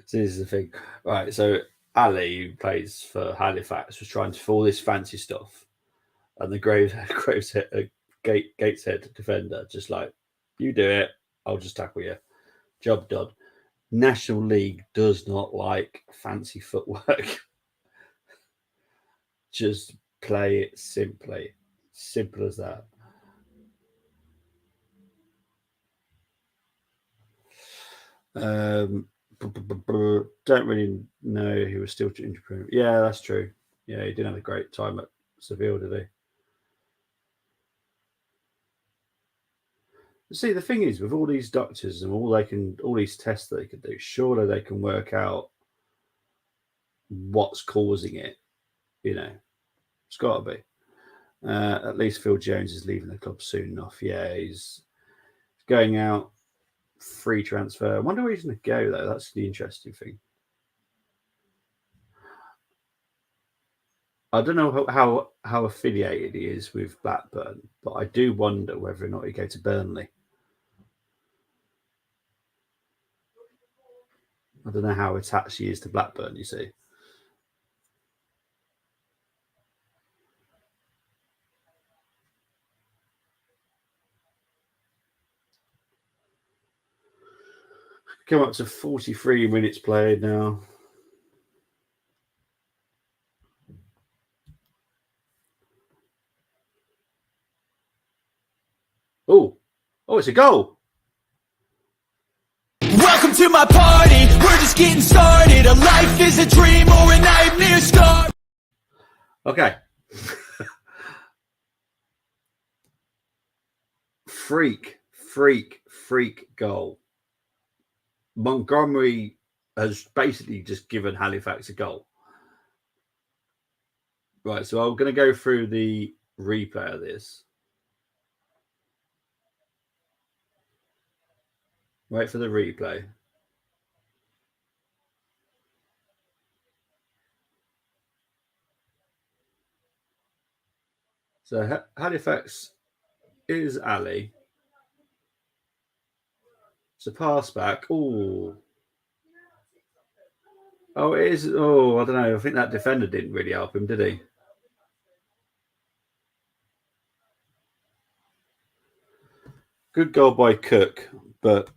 So this is the thing, right? So Ali, who plays for Halifax, was trying to do all this fancy stuff, and the Gateshead defender just like, you do it, I'll just tackle you. Job done. National League does not like fancy footwork. Just play it simply. Simple as that. Don't really know. He was still injured. Yeah, that's true. Yeah, he didn't have a great time at Seville, did he? See, the thing is, with all these doctors and all these tests that they can do, surely they can work out what's causing it. You know, it's got to be. At least Phil Jones is leaving the club soon enough. Yeah, he's going out, free transfer. I wonder where he's going to go though. That's the interesting thing. I don't know how affiliated he is with Blackburn, but I do wonder whether or not he go to Burnley. I don't know how attached he is to Blackburn. You see, Come up to 43 minutes played now. Oh, it's a goal. Welcome to my party, we're just getting started. A life is a dream or a nightmare start. Okay. freak goal. Montgomery has basically just given Halifax a goal. Right, so I'm going to go through the replay of this. Wait for the replay. So Halifax is Ali. It's a pass back. Oh, it is. Oh, I don't know. I think that defender didn't really help him, did he? Good goal by Cook, but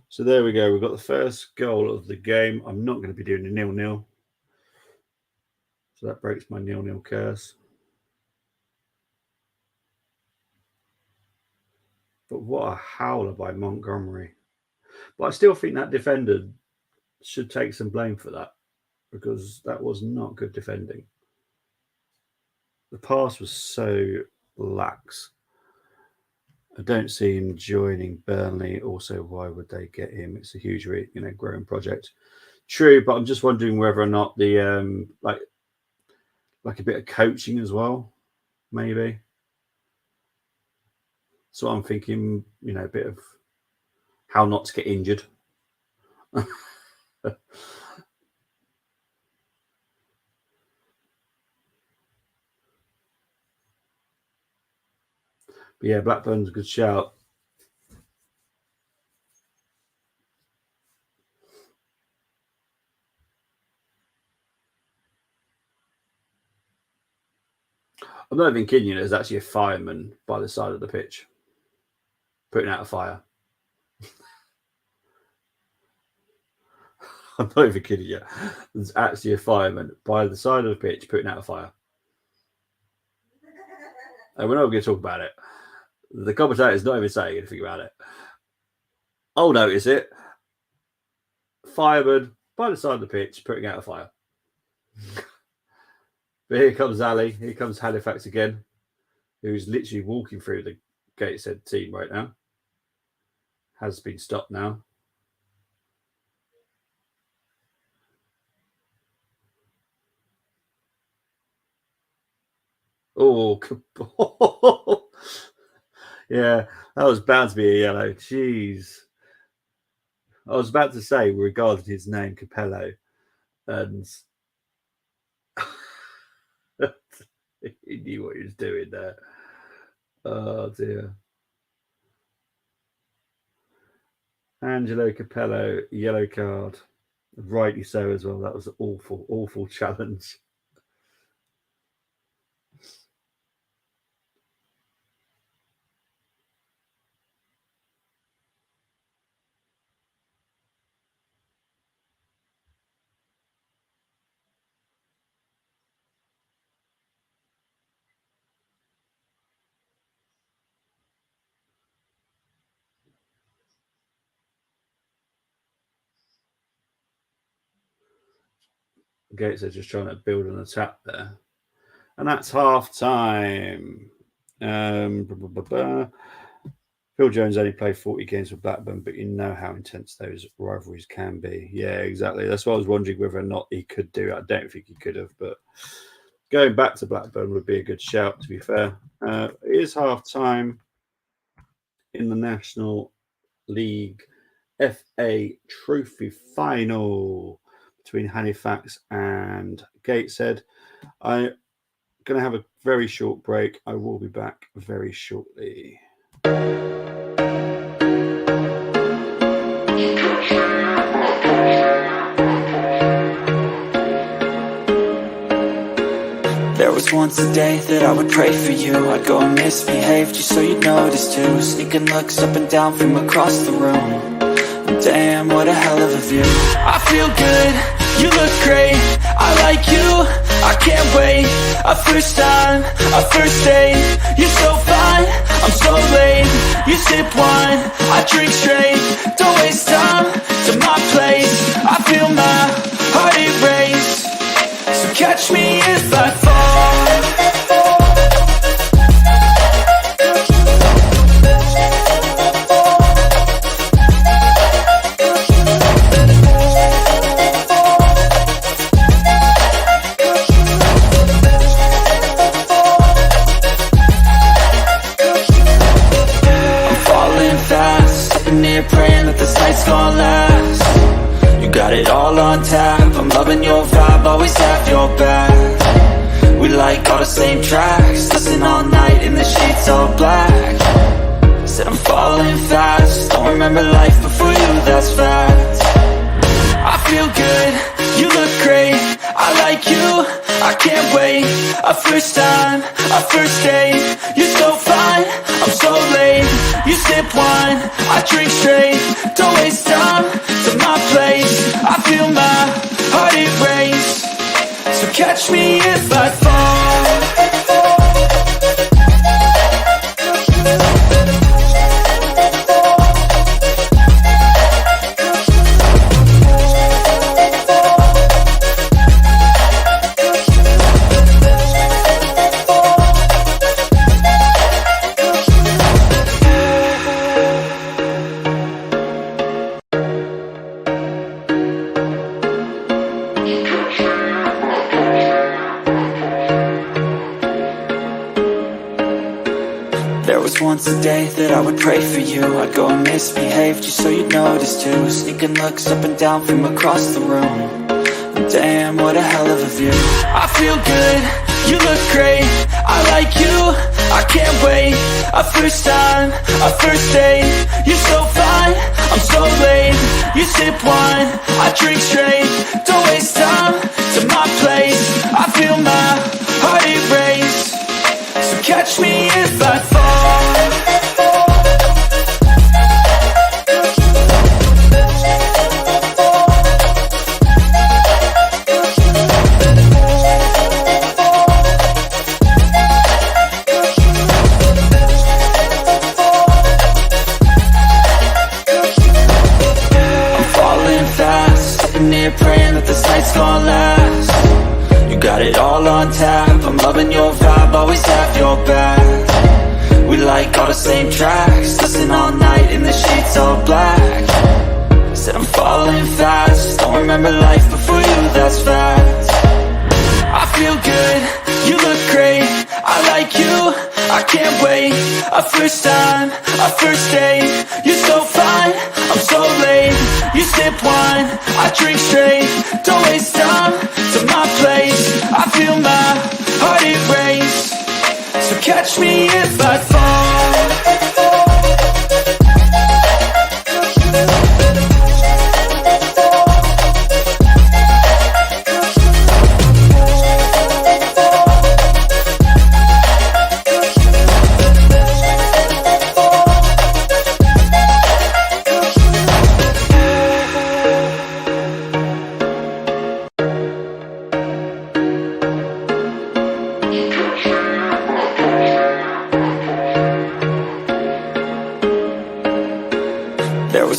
so there we go. We've got the first goal of the game. I'm not going to be doing a 0-0. So that breaks my 0-0 curse. But what a howler by Montgomery. But I still think that defender should take some blame for that, because that was not good defending. The pass was so lax. I don't see him joining Burnley. Also, why would they get him? It's a huge, growing project. True, but I'm just wondering whether or not the like a bit of coaching as well, maybe. So I'm thinking, a bit of how not to get injured. But yeah, Blackburn's a good shout. I'm not even kidding you. There's actually a fireman by the side of the pitch putting out a fire. I'm not even kidding you. There's actually a fireman by the side of the pitch putting out a fire. And we're not going to talk about it. The commentator's not even saying anything about it. I'll notice it. Fireman by the side of the pitch putting out a fire. But here comes Ali. Here comes Halifax again, who's literally walking through the Gateshead team right now. Has been stopped now. Oh, yeah, that was bound to be a yellow. Jeez. I was about to say, regarding his name, Capello, and he knew what he was doing there. Oh, dear. Angelo Capello, yellow card. Rightly so as well. That was an awful, awful challenge. Gates are just trying to build an attack there. And that's half time. Phil Jones only played 40 games with Blackburn, but you know how intense those rivalries can be. Yeah, exactly. That's why I was wondering whether or not he could do it. I don't think he could have, but going back to Blackburn would be a good shout, to be fair. It is half time in the National League FA Trophy final between Halifax and Gateshead. I'm going to have a very short break. I will be back very shortly. once a day that I would pray for you. I'd go and misbehave just so you'd notice too. Sneaking looks up and down from across the room. Damn, what a hell of a view. I feel good, you look great, I like you, I can't wait. A first time, a first date, you're so fine, I'm so late. You sip wine, I drink straight, don't waste time to my place. I feel my heart erase, so catch me if I fall. Praying that this night's gonna last. You got it all on tap, I'm loving your vibe, always have your back. We like all the same tracks, listen all night in the sheets all black. Said I'm falling fast, don't remember life before you, that's fact. I feel good, you look great, I like you, I can't wait. A first time, a first date, you're so fine, I'm so late. You sip wine, I drink straight, don't waste time to my place. I feel my heart erase, so catch me if I fall. Once a day that I would pray for you. I'd go and misbehave just so you'd notice too. Sneaking looks up and down from across the room. Damn, what a hell of a view. I feel good, you look great, I like you, I can't wait. A first time, a first date, you're so fine, I'm so late. You sip wine, I drink straight, don't waste time to my place. I feel my heart erase, so catch me if I fall. Praying that this night's gonna last. You got it all on tap, I'm loving your vibe, always have your back. We like all the same tracks, listen all night in the sheets all black. Said I'm falling fast, don't remember life before you, that's fact. I feel good, you look great, I like you, I can't wait. A first time, a first date, you're so fine, I'm so late. You sip wine, I drink straight, don't waste time to my place. I feel my heart erase, so catch me if I fall.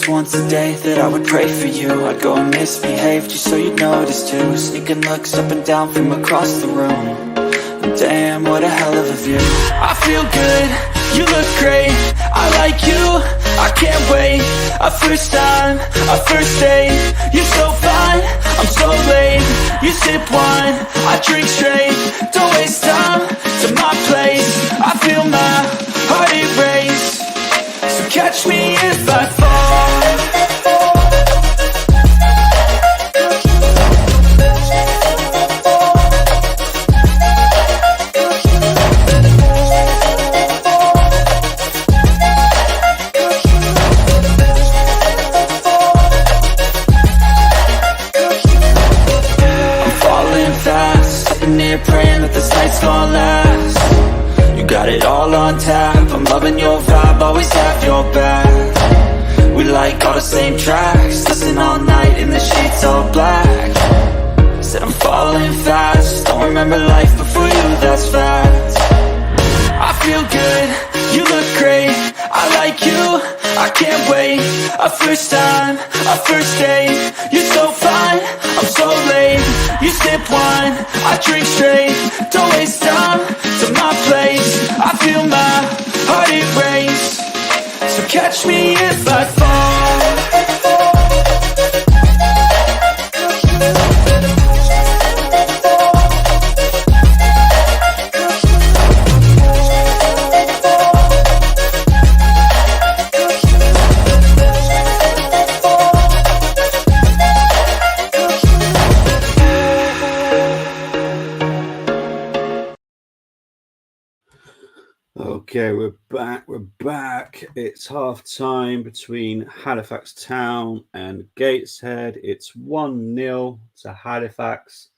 Once a day that I would pray for you. I'd go and misbehave just so you'd notice too. Sneaking looks up and down from across the room. Damn, what a hell of a view. I feel good, you look great, I like you, I can't wait. A first time, a first date, you're so fine, I'm so late. You sip wine, I drink straight, don't waste time to my place. I feel my heart erase, so catch me if I fall. Praying that this night's gonna last. and your vibe, always have your back. We like all the same tracks, listen all night in the sheets all black. Said I'm falling fast, don't remember life before you, that's fact. I feel good, you look great, I like you, I can't wait. A first time, a first date, you're so fine, I'm so late. You sip wine, I drink straight, don't waste time to my place. I feel my heart erase, so catch me if I fall. Okay, we're back. It's half time between Halifax Town and Gateshead. It's 1-0 to Halifax.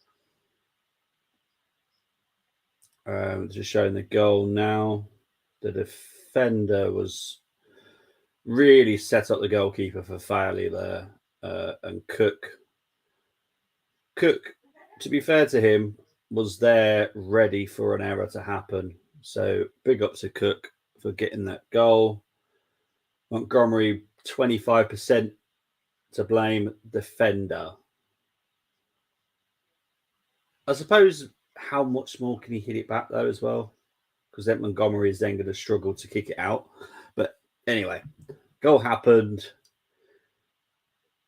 Just showing the goal now. The defender was really set up the goalkeeper for failure there. And Cook, to be fair to him, was there ready for an error to happen. So big up to Cook for getting that goal. Montgomery, 25% to blame, defender. I suppose how much more can he hit it back though as well? Because then Montgomery is then going to struggle to kick it out. But anyway, goal happened.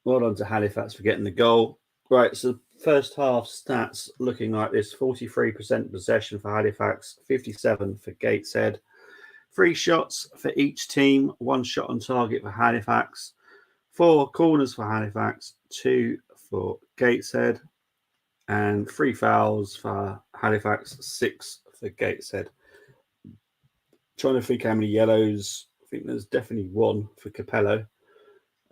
Well done to Halifax for getting the goal. Right, so first half stats looking like this: 43% possession for Halifax, 57% for Gateshead. 3 shots for each team, 1 shot on target for Halifax, 4 corners for Halifax, 2 for Gateshead, and 3 fouls for Halifax, 6 for Gateshead. Trying to think how many yellows. I think there's definitely 1 for Capello.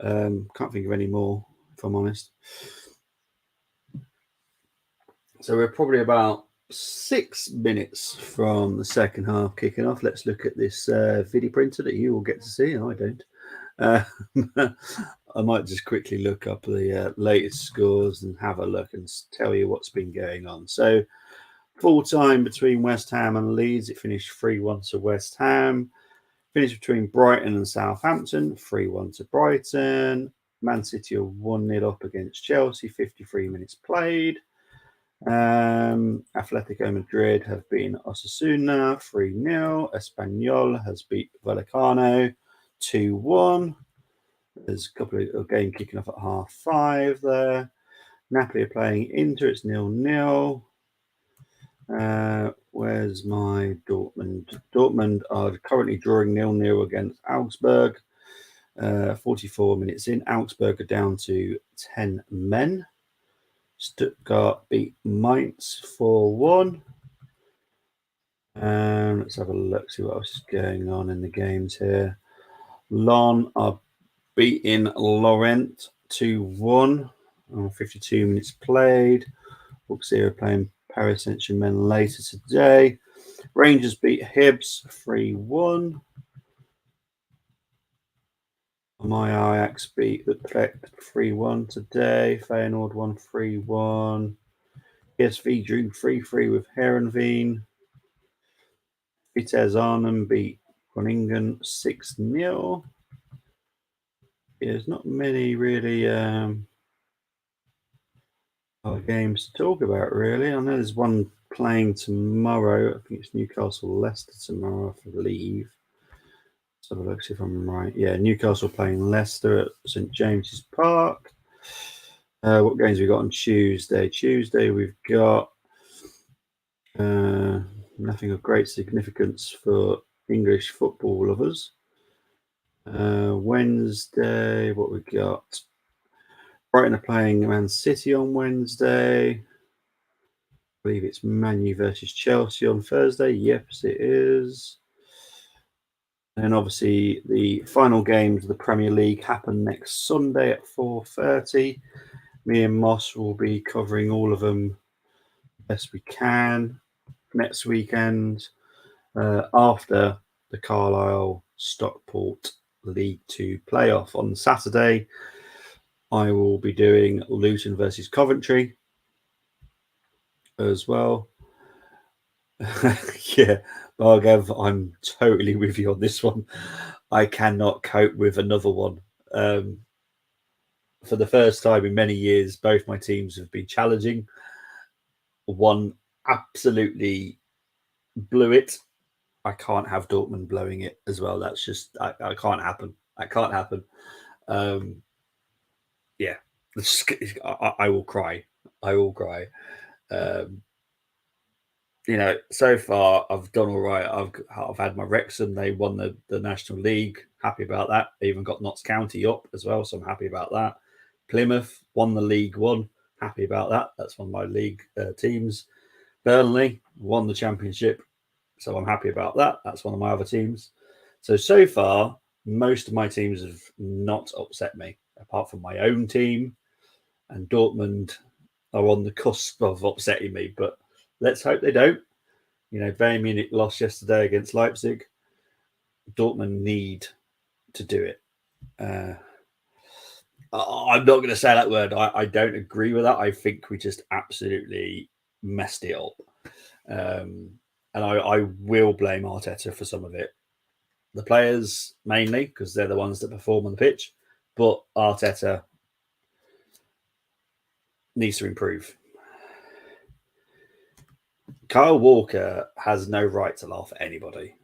Can't think of any more, if I'm honest. So we're probably about 6 minutes from the second half kicking off. Let's look at this video printer that you will get to see. I don't. I might just quickly look up the latest scores and have a look and tell you what's been going on. So full time between West Ham and Leeds, it finished 3-1 to West Ham. Finished between Brighton and Southampton, 3-1 to Brighton. Man City are 1-0 up against Chelsea, 53 minutes played. Atletico Madrid have beaten Osasuna 3-0. Espanyol has beat Vallecano 2-1. There's a couple of games kicking off at 5:30 there. Napoli are playing Inter, it's 0-0. Where's my Dortmund? Dortmund are currently drawing 0-0 against Augsburg. 44 minutes in, Augsburg are down to 10 men. Stuttgart beat Mainz 4-1. Let's have a look, see what else is going on in the games here. Lyon are beating Lorient 2-1 on 52 minutes played. Auxerre are playing Paris Saint-Germain later today. Rangers beat Hibs 3-1. My Ajax beat Utrecht 3-1 today. Feyenoord won 3-1. PSV drew 3-3 with Heerenveen. Vitesse Arnhem beat Groningen 6-0. There's not many really games to talk about, really. I know there's one playing tomorrow. I think it's Newcastle Leicester tomorrow, I believe. Let's have a look, see if I'm right. Yeah, Newcastle playing Leicester at St James's Park. What games have we got on Tuesday? Tuesday we've got nothing of great significance for English football lovers. Wednesday, what we got? Brighton are playing Man City on Wednesday. I believe it's Man U versus Chelsea on Thursday. Yes, it is. And obviously the final games of the Premier League happen next Sunday at 4:30. Me and Moss will be covering all of them best we can next weekend after the Carlisle Stockport League 2 playoff. On Saturday, I will be doing Luton versus Coventry as well. Yeah, Bargav, I'm totally with you on this one. I cannot cope with another one. For the first time in many years, both my teams have been challenging. One absolutely blew it. I can't have Dortmund blowing it as well. That's just I can't happen. That can't happen. Yeah, I will cry. I will cry. Um, so far I've done all right. I've had my Wrexham. They won the National League. Happy about that. I even got Notts County up as well, so I'm happy about that. Plymouth won the League One. Happy about that. That's one of my league teams. Burnley won the Championship, so I'm happy about that. That's one of my other teams. So far, most of my teams have not upset me, apart from my own team, and Dortmund are on the cusp of upsetting me. But let's hope they don't. Bayern Munich lost yesterday against Leipzig. Dortmund need to do it. I'm not going to say that word. I don't agree with that. I think we just absolutely messed it up. And I will blame Arteta for some of it. The players mainly, because they're the ones that perform on the pitch. But Arteta needs to improve. Kyle Walker has no right to laugh at anybody.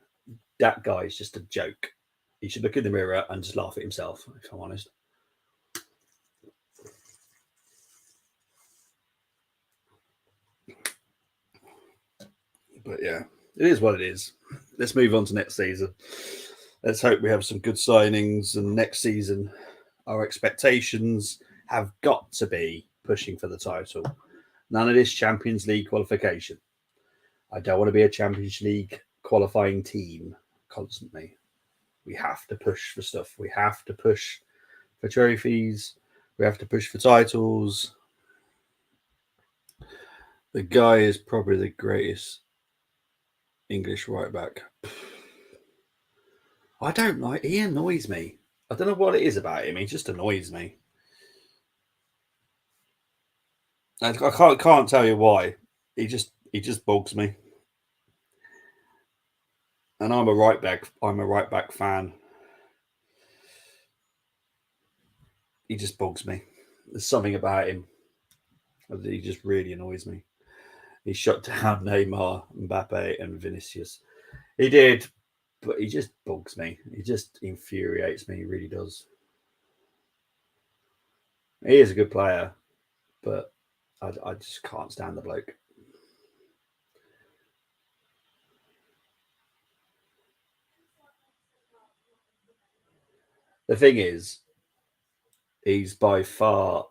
That guy is just a joke. He should look in the mirror and just laugh at himself, if I'm honest. But yeah, it is what it is. Let's move on to next season. Let's hope we have some good signings. And next season, our expectations have got to be pushing for the title. None of this Champions League qualification. I don't want to be a Champions League qualifying team constantly. We have to push for stuff. We have to push for trophies. We have to push for titles. The guy is probably the greatest English right back. I don't like. He annoys me. I don't know what it is about him. He just annoys me. I can't tell you why. He just bugs me. And I'm a right back. I'm a right back fan. He just bugs me. There's something about him. He just really annoys me. He shut down Neymar, Mbappe, and Vinicius. He did, but he just bugs me. He just infuriates me. He really does. He is a good player, but I just can't stand the bloke. The thing is, he's by far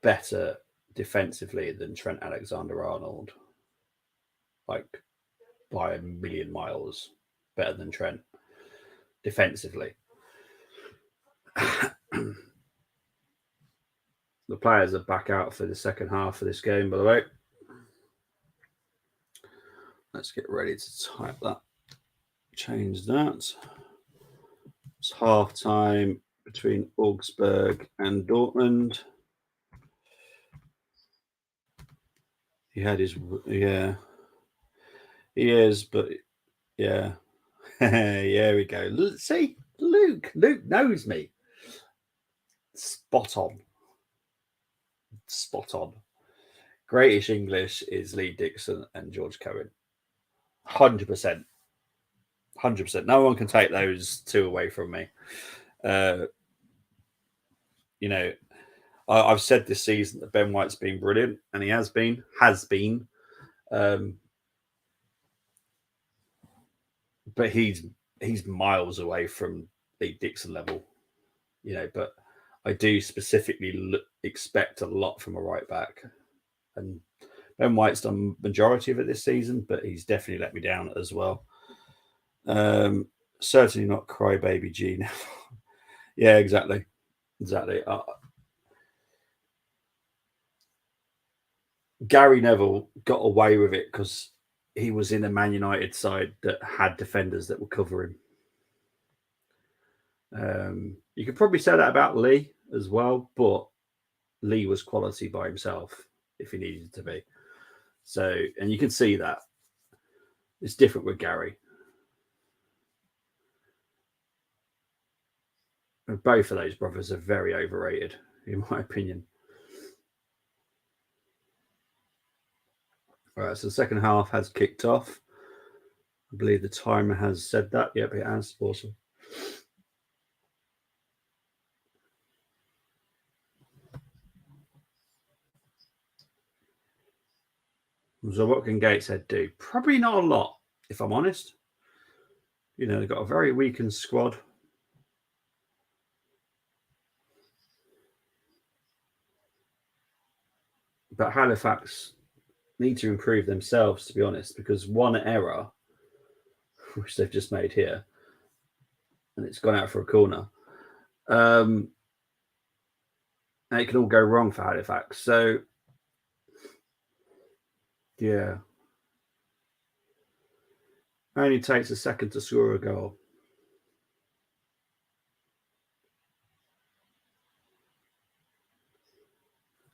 better defensively than Trent Alexander-Arnold, like by a million miles better than Trent defensively. The players are back out for the second half of this game, by the way. Let's get ready to type that. Change that. It's half time between Augsburg and Dortmund. He had his, yeah. He is, but yeah. Here we go. See, Luke knows me. Spot on. Spot on. Greatish English is Lee Dixon and George Cohen. 100%. 100%. No one can take those two away from me. I've said this season that Ben White's been brilliant, and he has been. But he's miles away from Lee Dixon level, But I do specifically expect a lot from a right back, and Ben White's done majority of it this season, but he's definitely let me down as well. Certainly not crybaby G now. Yeah, exactly. Gary Neville got away with it because he was in a Man United side that had defenders that would cover him. You could probably say that about Lee as well, but Lee was quality by himself if he needed to be. So, and you can see that it's different with Gary. And both of those brothers are very overrated, in my opinion. All right, so the second half has kicked off. I believe the timer has said that. Yep, it has. Awesome. So what can Gateshead do? Probably not a lot, if I'm honest. You know, they've got a very weakened squad. But Halifax need to improve themselves, to be honest, because one error, which they've just made here, and it's gone out for a corner, and it can all go wrong for Halifax. So, yeah. Only takes a second to score a goal.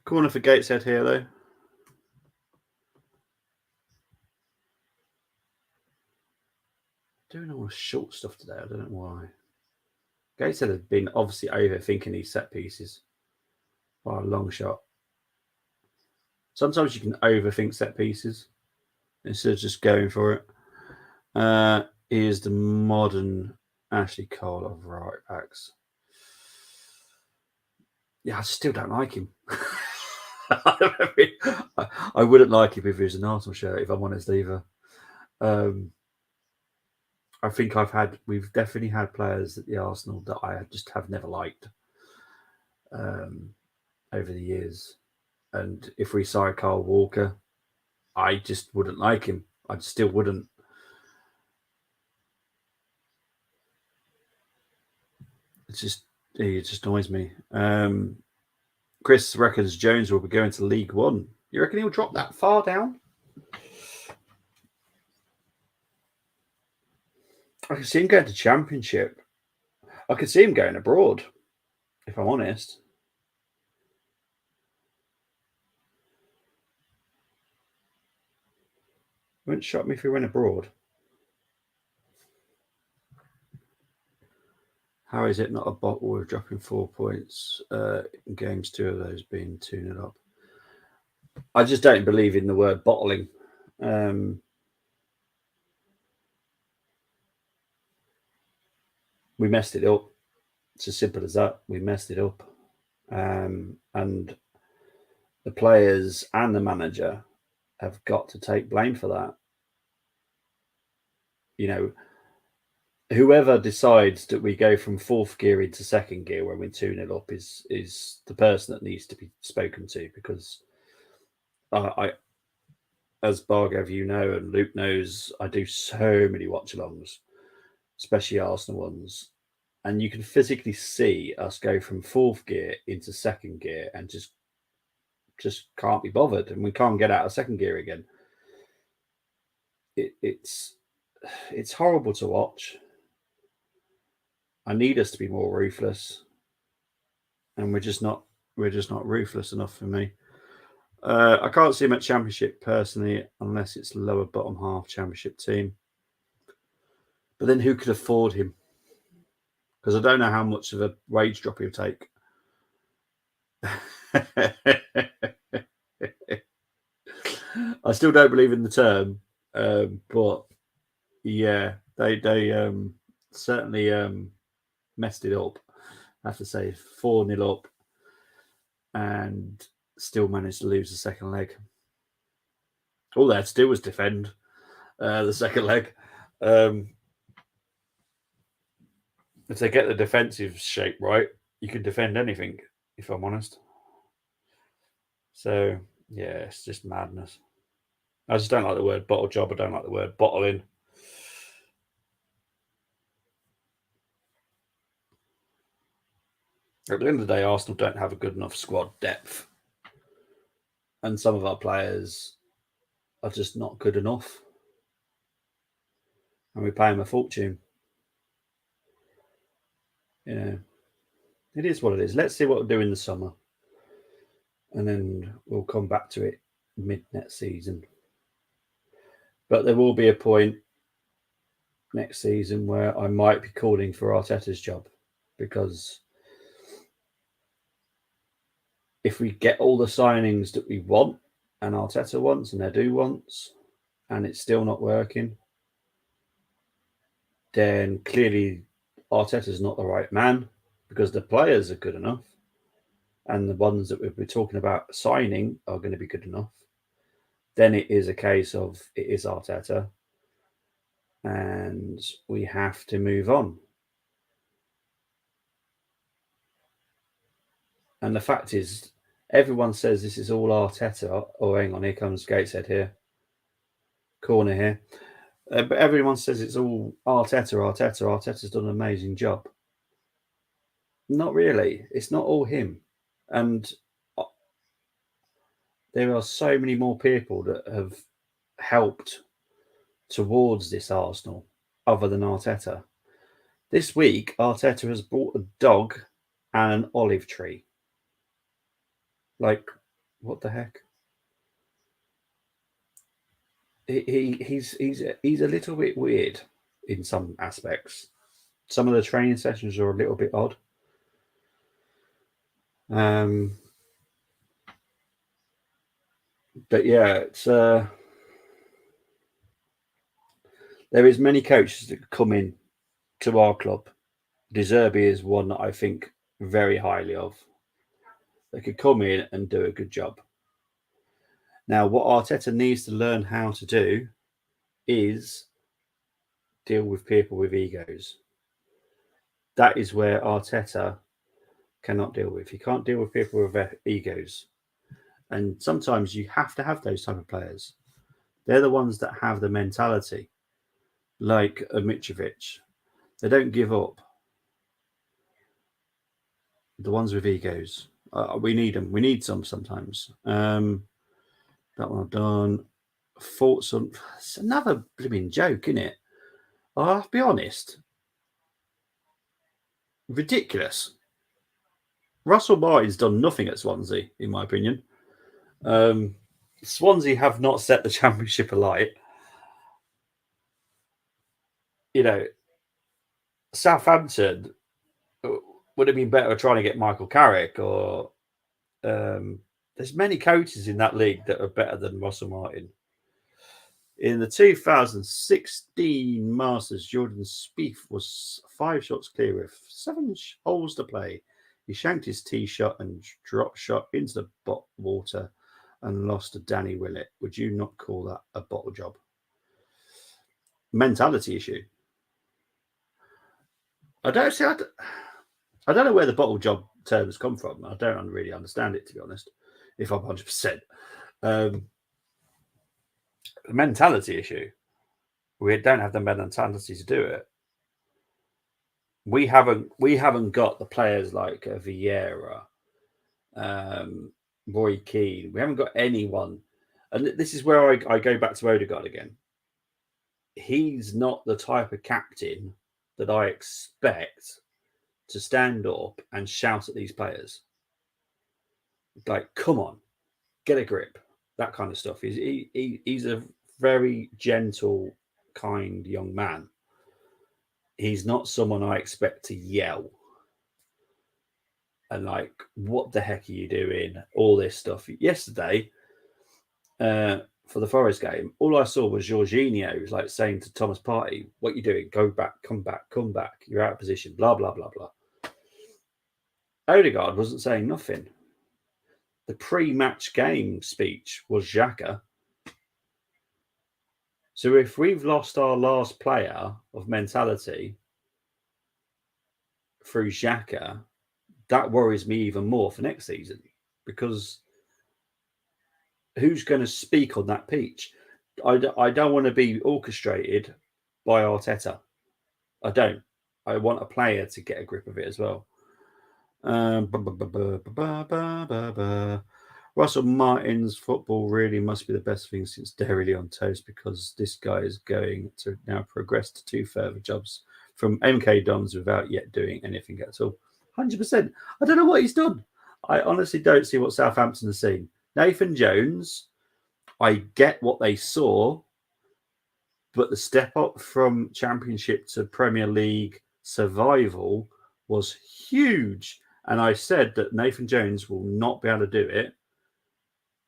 Corner for Gateshead here, though. Doing all the short stuff today. I don't know why. Gateshead have been obviously overthinking these set pieces by a long shot. Sometimes you can overthink set pieces instead of just going for it. Here's the modern Ashley Cole of right backs. Yeah, I still don't like him. I wouldn't like him if he was an Arsenal shirt, if I'm honest, either. I think we've definitely had players at the Arsenal that I just have never liked over the years. And if we saw Carl Walker, I just wouldn't like him. I still wouldn't. It just annoys me. Chris reckons Jones will be going to League One. You reckon he'll drop that far down? I can see him going to Championship. I could see him going abroad, if I'm honest. It wouldn't shock me if he went abroad. How is it not a bottle with dropping 4 points in games, 2 of those being 2-0 up? I just don't believe in the word bottling. We messed it up. It's as simple as that. We messed it up. And the players and the manager have got to take blame for that. You know, whoever decides that we go from fourth gear into second gear when we're 2-0 up is the person that needs to be spoken to, because I as Bargav, you know, and Luke knows, I do so many watchalongs, especially Arsenal ones, and you can physically see us go from fourth gear into second gear and just can't be bothered, and we can't get out of second gear again. It's horrible to watch. I need us to be more ruthless, and we're just not ruthless enough for me. I can't see him at Championship personally, unless it's lower bottom half Championship team. But then who could afford him? Because I don't know how much of a wage drop he'll take. I still don't believe in the term, but yeah, they certainly messed it up. I have to say, 4-0 up, and still managed to lose the second leg. All they had to do was defend the second leg. If they get the defensive shape right, you can defend anything, if I'm honest. So, yeah, it's just madness. I just don't like the word bottle job. I don't like the word bottling. At the end of the day, Arsenal don't have a good enough squad depth. And some of our players are just not good enough. And we pay them a fortune. Yeah, it is what it is. Let's see what we'll do in the summer, and then we'll come back to it mid next season. But there will be a point next season where I might be calling for Arteta's job, because if we get all the signings that we want and Arteta wants and Edu wants, and it's still not working, then clearly Arteta's not the right man, because the players are good enough and the ones that we'll be talking about signing are going to be good enough. Then it is a case of it is Arteta and we have to move on. And the fact is, everyone says this is all Arteta. Oh, hang on, here comes Gateshead here. Corner here. But everyone says it's all Arteta. Arteta's done an amazing job. Not really. It's not all him. And there are so many more people that have helped towards this Arsenal other than Arteta. This week, Arteta has bought a dog and an olive tree. Like, what the heck? He's a little bit weird in some aspects. Some of the training sessions are a little bit odd. But yeah, it's there is many coaches that come in to our club. De Zerbi is one that I think very highly of. They could come in and do a good job. Now, what Arteta needs to learn how to do is deal with people with egos. That is where Arteta cannot deal with. He can't deal with people with egos. And sometimes you have to have those type of players. They're the ones that have the mentality, like a Mitrovic. They don't give up. The ones with egos. We need them. We need some sometimes. That one I've done. Thoughts on... It's another blooming joke, isn't it? I'll be honest. Ridiculous. Russell Martin's done nothing at Swansea, in my opinion. Swansea have not set the Championship alight. You know, Southampton would have been better trying to get Michael Carrick, or there's many coaches in that league that are better than Russell Martin. In the 2016 Masters, Jordan Spieth was 5 shots clear with 7 holes to play. He shanked his tee shot and drop shot into the bottom water and lost to Danny Willett. Would you not call that a bottle job? Mentality issue. I don't know where the bottle job term has come from. I don't really understand it, to be honest, if I'm 100%. Mentality issue. We don't have the mentality to do it. We haven't got the players like Vieira, Roy Keane. We haven't got anyone, and this is where I go back to Odegaard again. He's not the type of captain that I expect to stand up and shout at these players. Like, come on, get a grip, that kind of stuff. He's a very gentle, kind young man. He's not someone I expect to yell and like, what the heck are you doing? All this stuff. Yesterday, for the Forest game, all I saw was Jorginho like saying to Thomas Partey, "What are you doing? Go back, come back, come back. You're out of position." Blah blah blah blah. Odegaard wasn't saying nothing. The pre-match game speech was Xhaka. So if we've lost our last player of mentality through Xhaka, that worries me even more for next season, because who's going to speak on that pitch? I don't want to be orchestrated by Arteta. I don't. I want a player to get a grip of it as well. Russell Martin's football really must be the best thing since Dairy on Toast, because this guy is going to now progress to 2 further jobs from MK Dons without yet doing anything at all. 100%. I don't know what he's done. I honestly don't see what Southampton has seen. Nathan Jones, I get what they saw, but the step up from Championship to Premier League survival was huge. And I said that Nathan Jones will not be able to do it.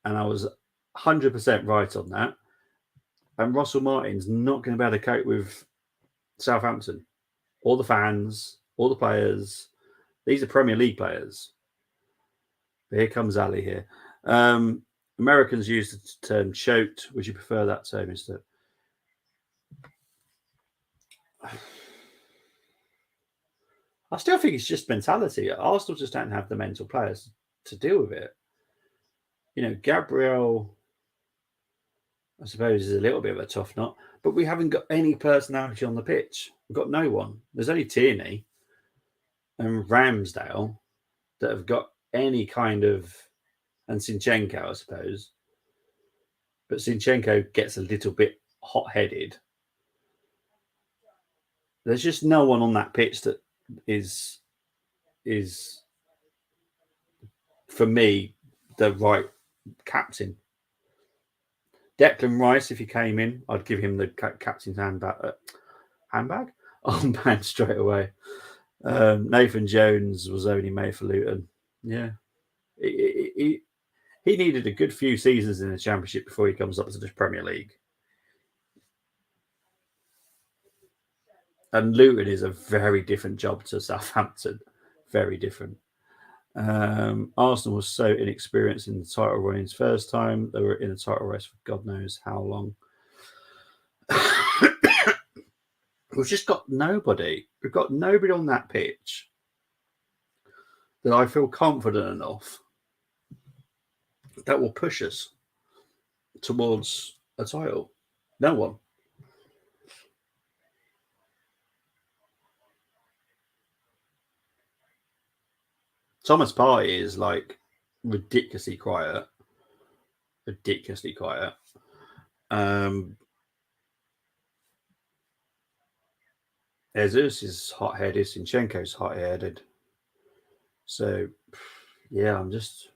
And I was 100% right on that. And Russell Martin's not going to be able to cope with Southampton. All the fans, all the players. These are Premier League players. But here comes Ali here. Americans use the term choked. Would you prefer that term instead? I still think it's just mentality. Arsenal just don't have the mental players to deal with it. You know, Gabriel, I suppose, is a little bit of a tough nut, but we haven't got any personality on the pitch. We've got no one. There's only Tierney and Ramsdale that have got any kind of, and Zinchenko, I suppose. But Zinchenko gets a little bit hot-headed. There's just no one on that pitch that is for me the right captain. Declan Rice, if he came in, I'd give him the captain's handbag armband straight away. Nathan Jones was only made for Luton. Yeah, he needed a good few seasons in the Championship before he comes up to the Premier League. And Luton is a very different job to Southampton. Very different. Arsenal was so inexperienced in the title runnings first time. They were in a title race for God knows how long. We've just got nobody. We've got nobody on that pitch that I feel confident enough that will push us towards a title. No one. Thomas Partey is like ridiculously quiet. Ridiculously quiet. Jesus is hot-headed. Zinchenko's hot-headed. So, yeah, I'm just...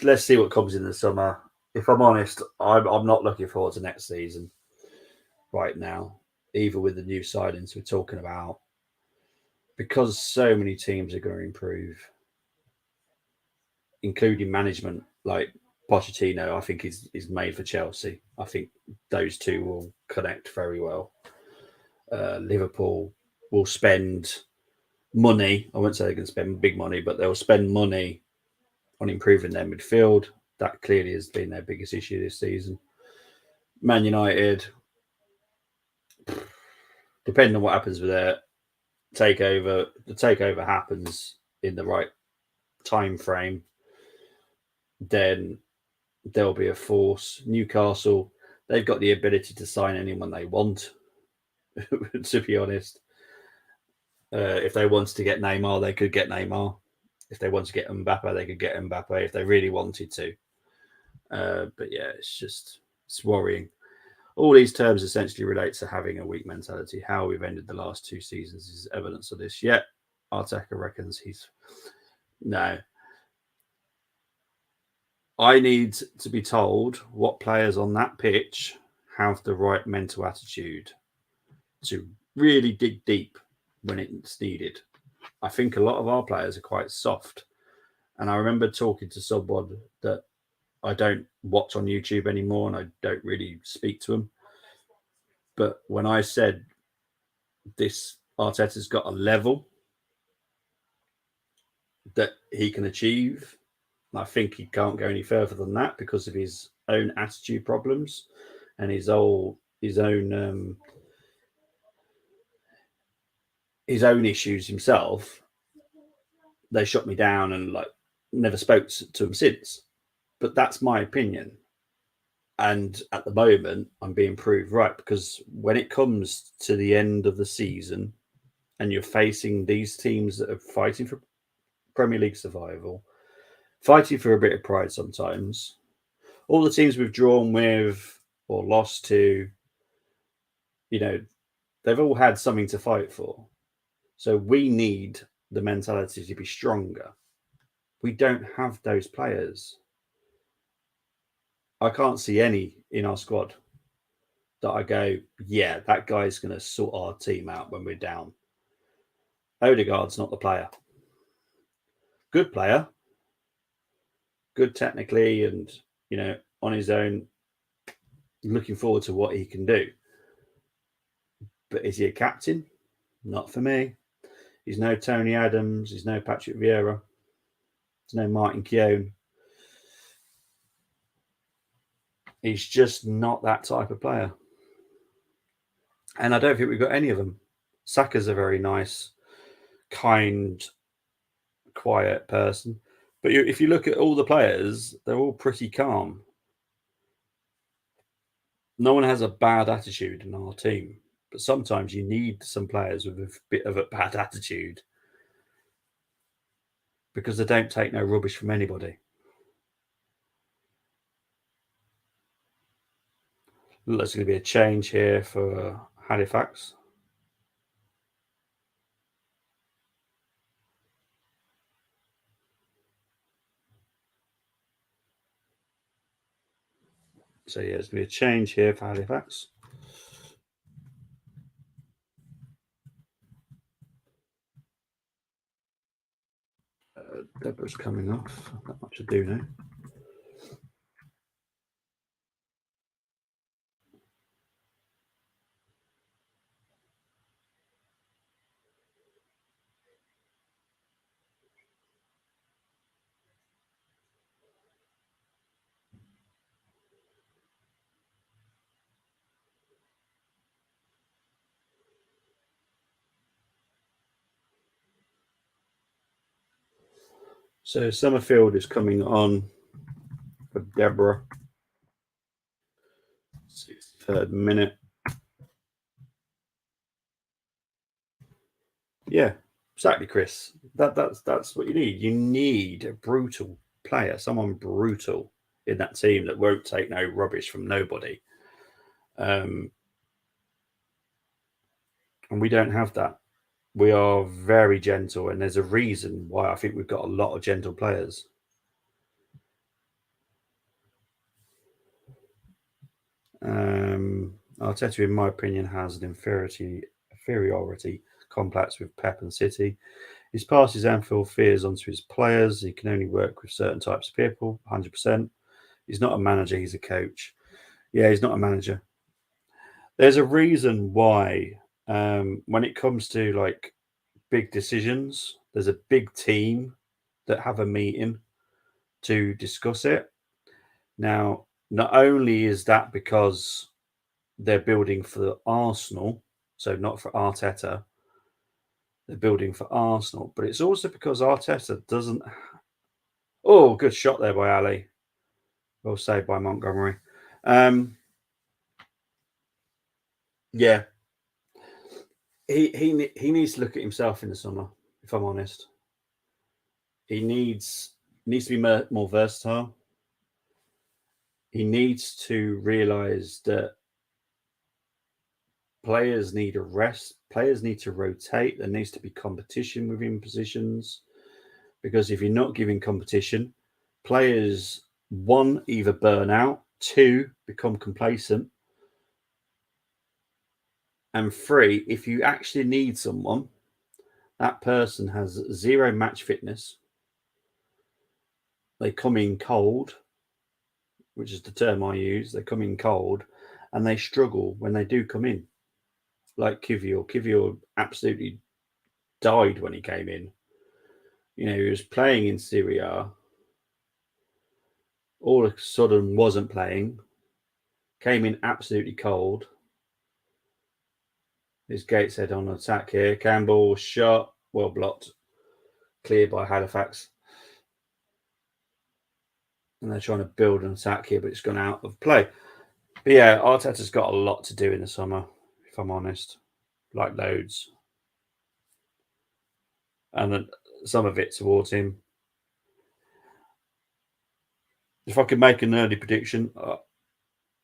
Let's see what comes in the summer. If I'm honest, I'm not looking forward to next season right now, either with the new signings we're talking about, because so many teams are going to improve, including management. Like Pochettino, I think is made for Chelsea. I think those two will connect very well. Liverpool will spend money. I won't say they're going to spend big money, but they'll spend money on improving their midfield. That clearly has been their biggest issue this season. Man United, depending on what happens with their takeover, the takeover happens in the right time frame, then there'll be a force. Newcastle, they've got the ability to sign anyone they want, to be honest. If they wanted to get Neymar, they could get Neymar. If they wanted to get Mbappe, they could get Mbappe if they really wanted to. But yeah, it's worrying. All these terms essentially relate to having a weak mentality. How we've ended the last 2 seasons is evidence of this. Yet, Arteta reckons no. I need to be told what players on that pitch have the right mental attitude to really dig deep when it's needed. I think a lot of our players are quite soft. And I remember talking to someone that I don't watch on YouTube anymore and I don't really speak to them. But when I said this, Arteta's got a level that he can achieve, I think he can't go any further than that because of his own attitude problems and his own issues himself. They shut me down and like never spoke to him since. But that's my opinion. And at the moment, I'm being proved right because when it comes to the end of the season and you're facing these teams that are fighting for Premier League survival, fighting for a bit of pride sometimes, all the teams we've drawn with or lost to, they've all had something to fight for. So we need the mentality to be stronger. We don't have those players. I can't see any in our squad that I go, yeah, that guy's going to sort our team out when we're down. Odegaard's not the player. Good player, good technically, and on his own, looking forward to what he can do. But is he a captain? Not for me. He's no Tony Adams. He's no Patrick Vieira. There's no Martin Keown. He's just not that type of player. And I don't think we've got any of them. Saka's a very nice, kind, quiet person. But if you look at all the players, they're all pretty calm. No one has a bad attitude in our team. But sometimes you need some players with a bit of a bad attitude because they don't take no rubbish from anybody. There's going to be a change here for Halifax. So yeah, there's going to be a change here for Halifax. Deborah's coming off. Not much to do now. So Summerfield is coming on for Deborah. 63rd minute. Yeah, exactly, Chris. That's what you need. You need a brutal player, someone brutal in that team that won't take no rubbish from nobody. And we don't have that. We are very gentle, and there's a reason why I think we've got a lot of gentle players. Arteta, in my opinion, has an inferiority complex with Pep and City. He's passed his Anfield fears onto his players. He can only work with certain types of people, 100%. He's not a manager, he's a coach. Yeah, he's not a manager. There's a reason why when it comes to like big decisions, there's a big team that have a meeting to discuss it. Now, not only is that because they're building for Arsenal, so not for Arteta, they're building for Arsenal, but it's also because Arteta doesn't. Oh, good shot there by Ali. Well saved by Montgomery. Yeah, he needs to look at himself in the summer. If I'm honest, he needs to be more versatile. He needs to realise that players need a rest. Players need to rotate. There needs to be competition within positions, because if you're not giving competition, players, one, either burn out, two, become complacent, and three, if you actually need someone, that person has zero match fitness. They come in cold, which is the term I use. They come in cold and they struggle when they do come in. Like Kivior. Kivior absolutely died when he came in. He was playing in Serie A. All of a sudden wasn't playing. Came in absolutely cold. There's Gateshead on attack here. Campbell shot, well blocked, cleared by Halifax. And they're trying to build an attack here, but it's gone out of play. But yeah, Arteta's got a lot to do in the summer, if I'm honest. Like loads. And then some of it towards him. If I could make an early prediction,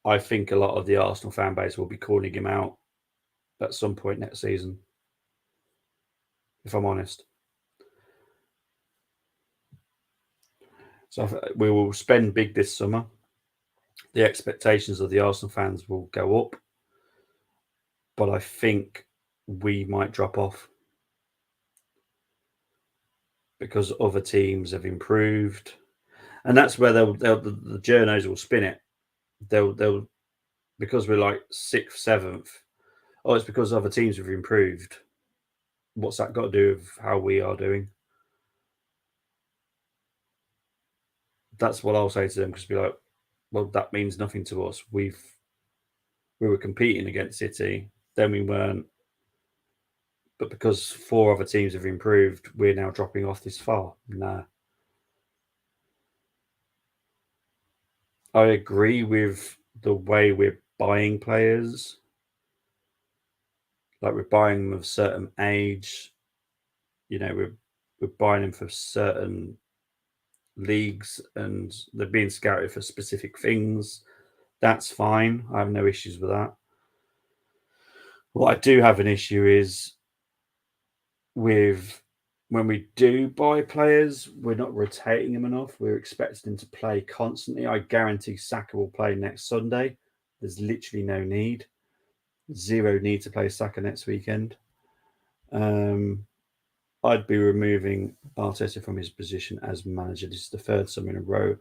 I think a lot of the Arsenal fan base will be calling him out at some point next season, if I'm honest. So we will spend big this summer. The expectations of the Arsenal fans will go up, but I think we might drop off because other teams have improved, and that's where the journos will spin it. They'll because we're like 6th, 7th. Oh, it's because other teams have improved. What's that got to do with how we are doing? That's what I'll say to them, because be like, well, that means nothing to us. We were competing against City, then we weren't. But because 4 other teams have improved, we're now dropping off this far. Nah. I agree with the way we're buying players. Like, we're buying them of a certain age. You know, we're buying them for certain leagues, and they're being scouted for specific things. That's fine. I have no issues with that. What I do have an issue is with when we do buy players, we're not rotating them enough. We're expecting them to play constantly. I guarantee Saka will play next Sunday. There's literally no need. Zero need to play Saka next weekend. I'd be removing Arteta from his position as manager. This is the 3rd summer in a row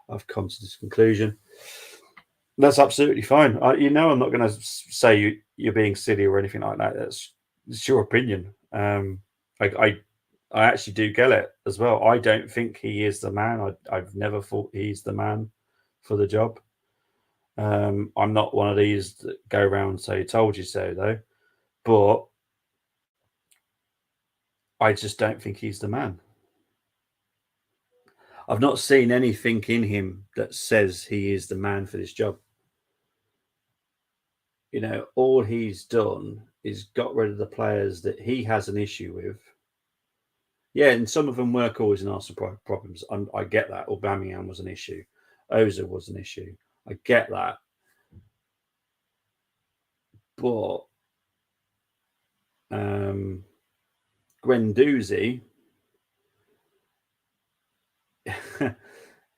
I've come to this conclusion. That's absolutely fine. I'm not going to say you're being silly or anything like that. It's your opinion. I actually do get it as well. I don't think he is the man. I've never thought he's the man for the job. I'm not one of these that go around and say, told you so, though. But I just don't think he's the man. I've not seen anything in him that says he is the man for this job. All he's done is got rid of the players that he has an issue with. Yeah, and some of them were causing Arsenal problems. I get that. Aubameyang was an issue. Ozil was an issue. I get that. But Guendouzi,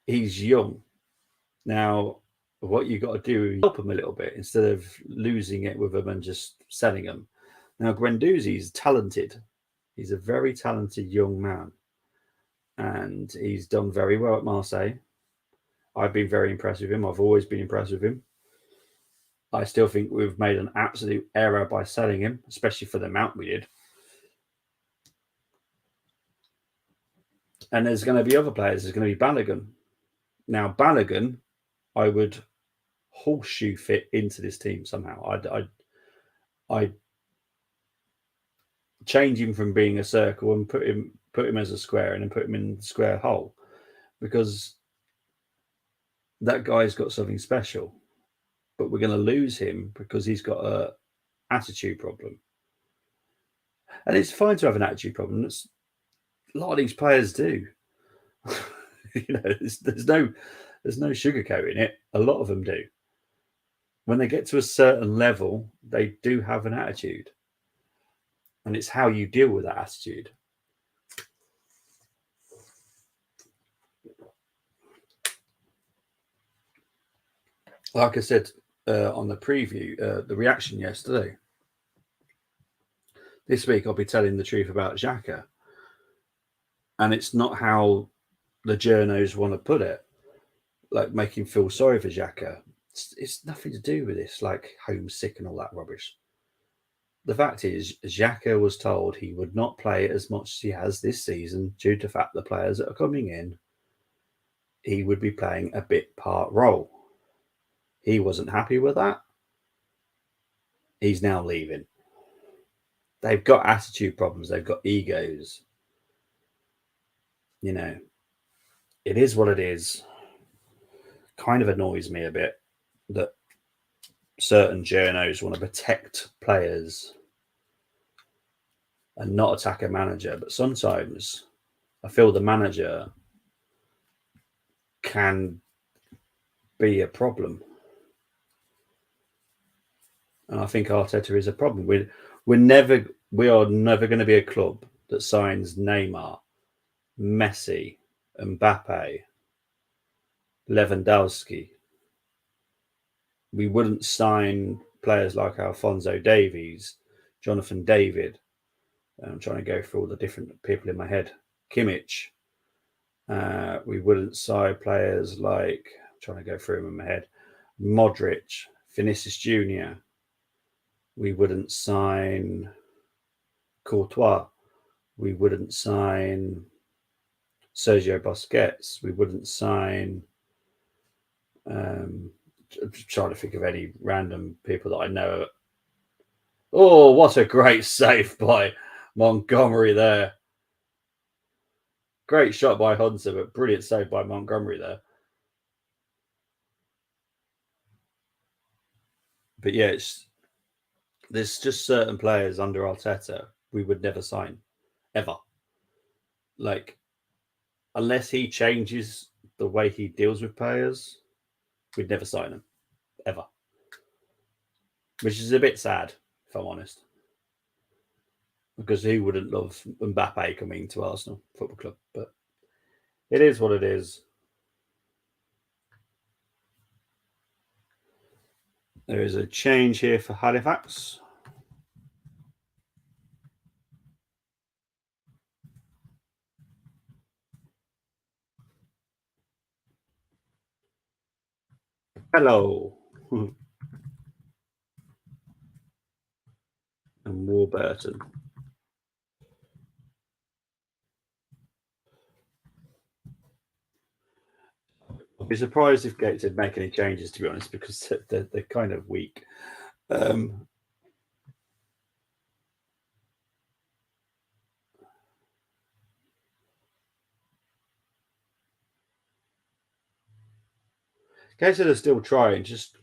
he's young. Now, what you got to do is help him a little bit instead of losing it with him and just selling him. Now, Guendouzi is talented. He's a very talented young man. And he's done very well at Marseille. I've been very impressed with him. I've always been impressed with him. I still think we've made an absolute error by selling him, especially for the amount we did. And there's going to be other players. There's going to be Balogun. Now, Balogun, I would horseshoe fit into this team somehow. I'd change him from being a circle and put him as a square, and then put him in the square hole, because that guy's got something special. But we're going to lose him because he's got a attitude problem. And it's fine to have an attitude problem. A lot of these players do. There's no sugarcoating it. A lot of them do. When they get to a certain level, they do have an attitude. And it's how you deal with that attitude. Like I said on the preview, the reaction yesterday. This week, I'll be telling the truth about Xhaka. And it's not how the journos want to put it, like making feel sorry for Xhaka. It's nothing to do with this, like homesick and all that rubbish. The fact is, Xhaka was told he would not play as much as he has this season due to the fact the players that are coming in, he would be playing a bit part role. He wasn't happy with that. He's now leaving. They've got attitude problems. They've got egos. It is what it is. Kind of annoys me a bit that certain journos want to protect players and not attack a manager. But sometimes I feel the manager can be a problem. And I think Arteta is a problem. We are never going to be a club that signs Neymar, Messi, Mbappe, Lewandowski. We wouldn't sign players like Alphonso Davies, Jonathan David. I'm trying to go through all the different people in my head. Kimmich. We wouldn't sign players like, I'm trying to go through them in my head, Modric, Vinicius Jr. We wouldn't sign Courtois. We wouldn't sign Sergio Busquets. We wouldn't sign. I'm trying to think of any random people that I know. Oh, what a great save by Montgomery there. Great shot by Hunter, but brilliant save by Montgomery there. But yeah, there's just certain players under Arteta we would never sign, ever. Like, unless he changes the way he deals with players, we'd never sign him, ever. Which is a bit sad, if I'm honest. Because who wouldn't love Mbappe coming to Arsenal Football Club? But it is what it is. There is a change here for Halifax. Hello. And Warburton. I'd be surprised if Gateshead make any changes, to be honest, because they're kind of weak. Gateshead are still trying, just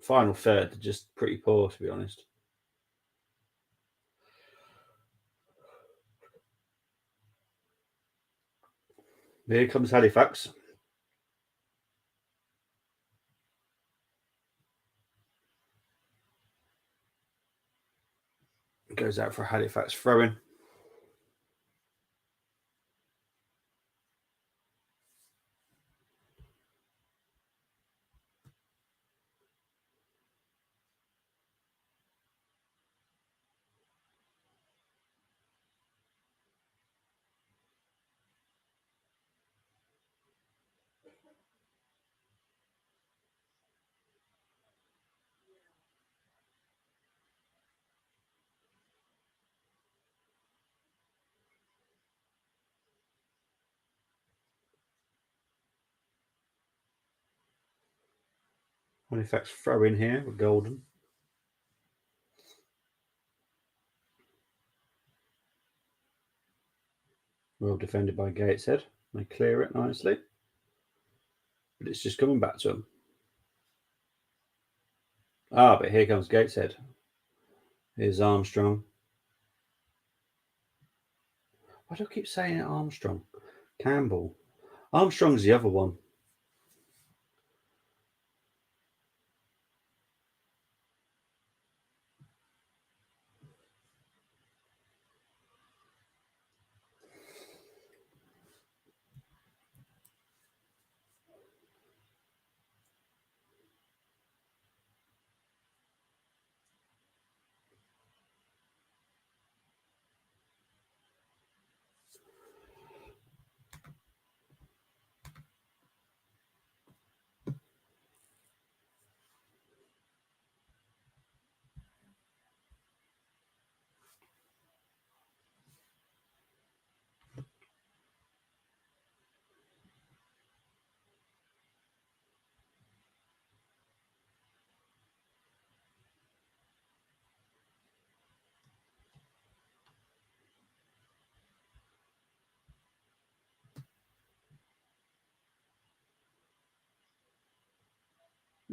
final third, they're just pretty poor, to be honest. Here comes Halifax. Goes out for a Halifax throw-in. Halifax throw-in here with Golden. Well defended by Gateshead. They clear it nicely. But it's just coming back to them. But here comes Gateshead. Here's Armstrong. Why do I keep saying it, Armstrong? Campbell. Armstrong's the other one.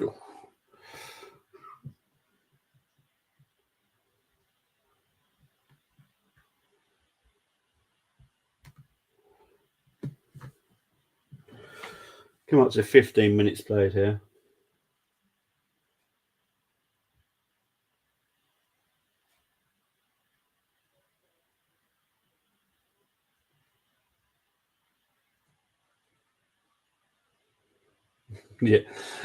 Oh. Come up to 15 minutes played here. Yeah,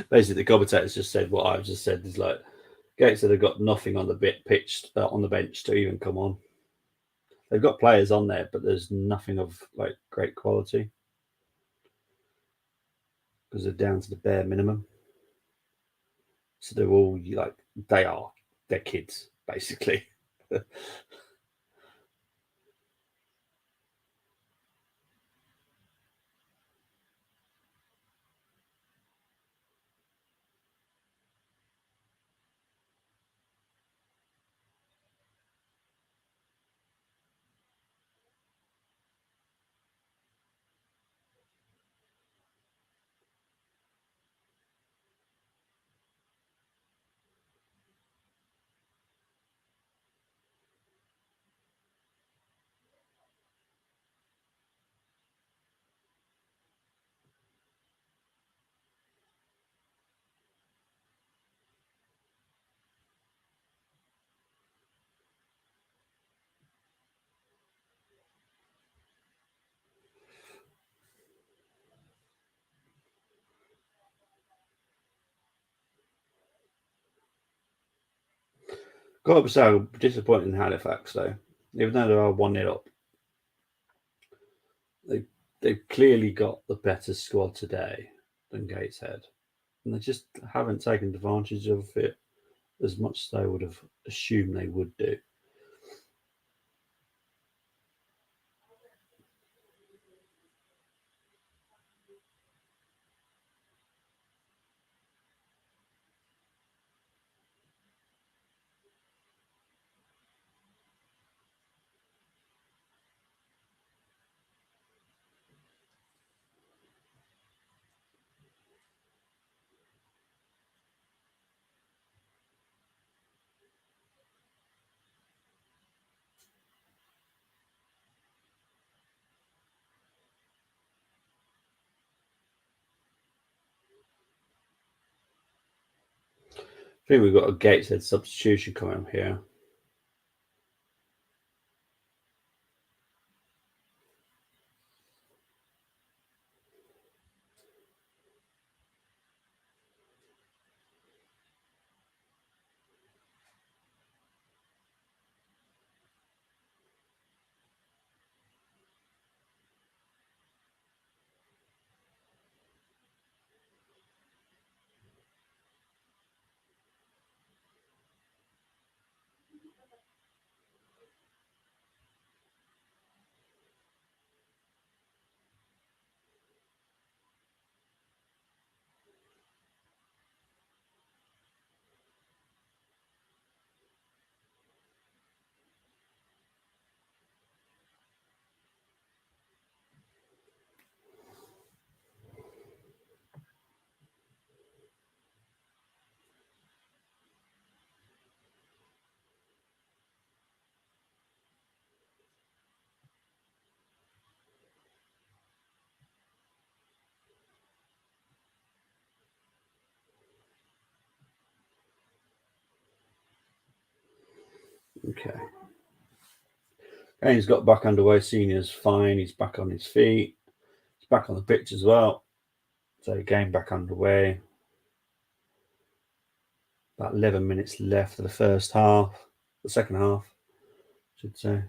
basically the commentators just said what I've just said is like Gateshead have got nothing on the pitched on the bench to even come on. They've got players on there, but there's nothing of like great quality because they're down to the bare minimum. So they're all like they're kids basically. Got to say, disappointing in Halifax though. Even though they are 1-0 up, they've clearly got the better squad today than Gateshead, and they just haven't taken advantage of it as much as they would have assumed they would do. I think we've got a Gateshead substitution coming up here. Okay. Game's got back underway. Senior's fine. He's back on his feet. He's back on the pitch as well. So game back underway. About 11 minutes left of the first half. The second half, I should say.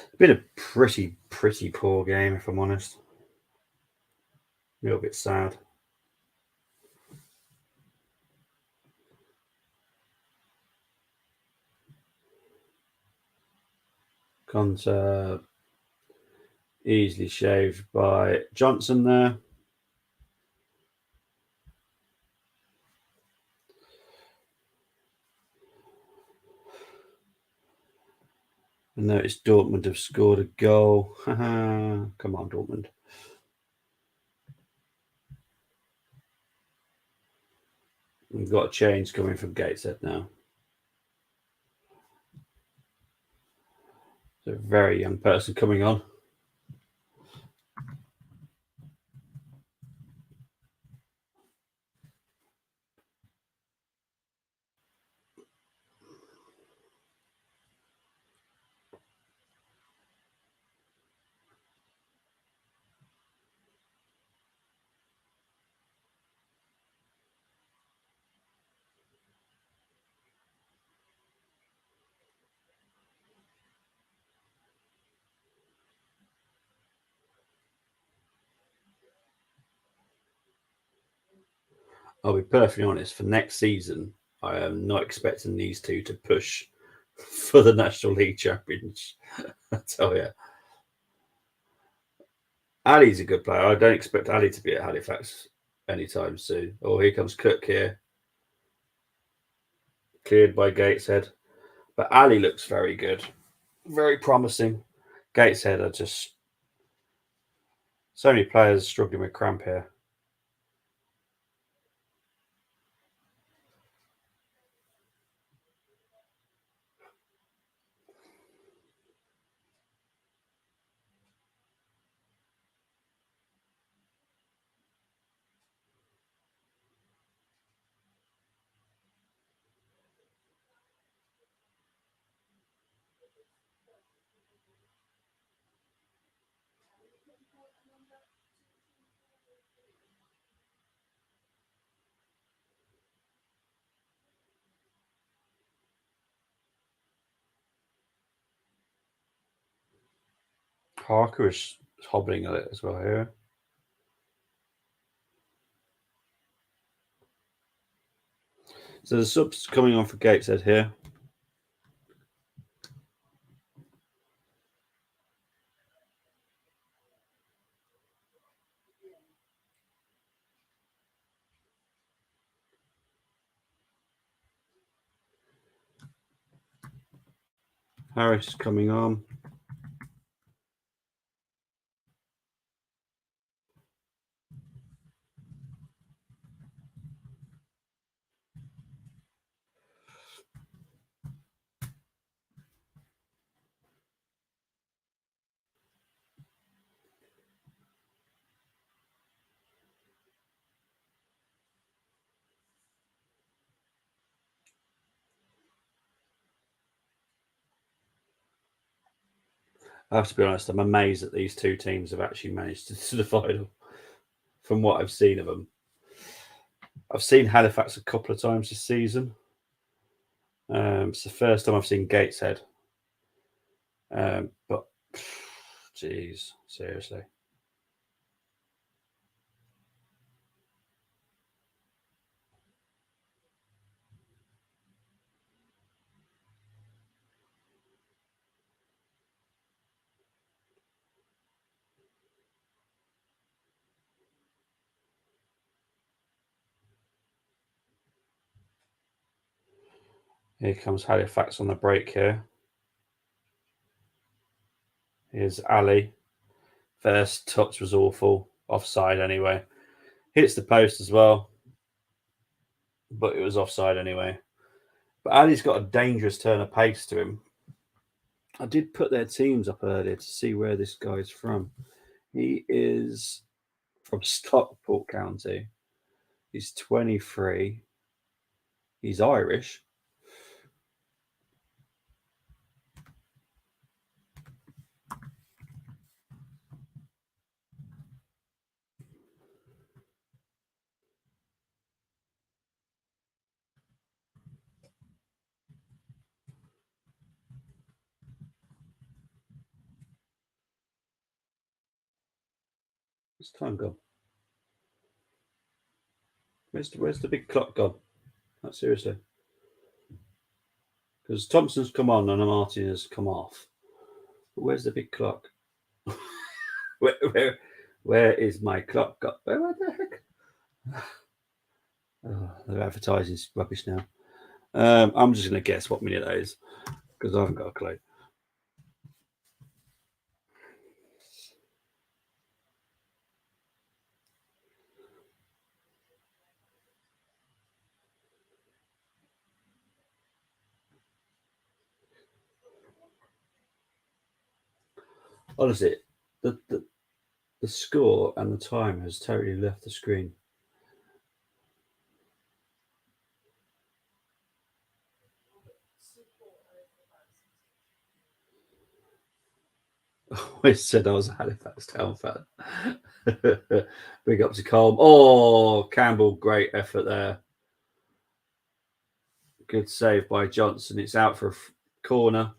It's been a pretty poor game, if I'm honest. A little bit sad. Conter easily shaved by Johnson there. I noticed Dortmund have scored a goal. Come on, Dortmund. We've got a change coming from Gateshead now. It's a very young person coming on. I'll be perfectly honest, for next season, I am not expecting these two to push for the National League champions. I tell you. Ali's a good player. I don't expect Ali to be at Halifax anytime soon. Oh, here comes Cook here. Cleared by Gateshead. But Ali looks very good. Very promising. Gateshead are just... So many players struggling with cramp here. Harker is hobbling a bit as well here. So the subs coming on for Gateshead here. Harris coming on. I have to be honest, I'm amazed that these two teams have actually managed to the final from what I've seen of them. I've seen Halifax a couple of times this season. It's the first time I've seen Gateshead. But, geez, seriously. Here comes Halifax on the break here. Here's Ali. First touch was awful. Offside anyway. Hits the post as well. But it was offside anyway. But Ali's got a dangerous turn of pace to him. I did put their teams up earlier to see where this guy's from. He is from Stockport County. He's 23. He's Irish. Where's time gone? Where's the big clock gone? Like, seriously. Because Thompson's come on and Martin has come off. But where's the big clock? where is my clock? Where the heck? Oh, their advertising's rubbish now. I'm just going to guess what minute that is because I haven't got a clue. Honestly, the score and the time has totally left the screen. I said I was a Halifax Town fan. Big up to Colm. Oh, Campbell, great effort there. Good save by Johnson. It's out for a corner.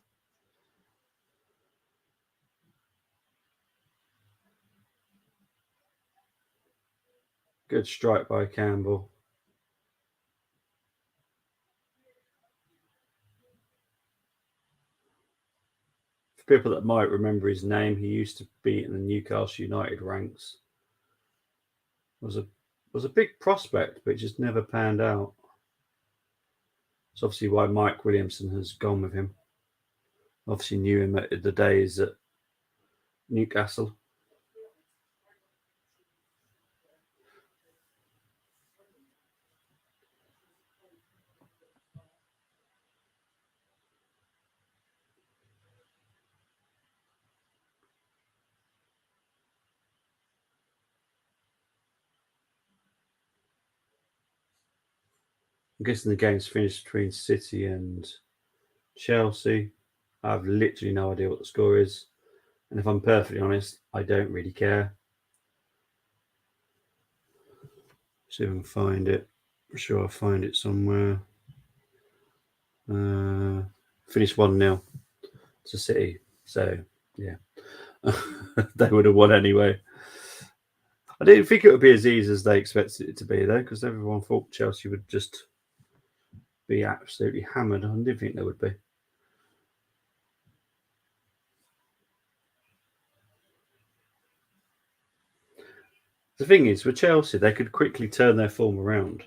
Good strike by Campbell. people that might remember his name, he used to be in the Newcastle United ranks. Was a big prospect, but it just never panned out. It's obviously why Mike Williamson has gone with him. Obviously knew him at the days at Newcastle. I'm guessing the game's finished between City and Chelsea. I have literally no idea what the score is. And if I'm perfectly honest, I don't really care. See if I can find it. I'm sure I'll find it somewhere. Finished 1-0 to City. So, yeah. They would have won anyway. I didn't think it would be as easy as they expected it to be, though, because everyone thought Chelsea would just be absolutely hammered. I didn't think they would be. The thing is, with Chelsea, they could quickly turn their form around.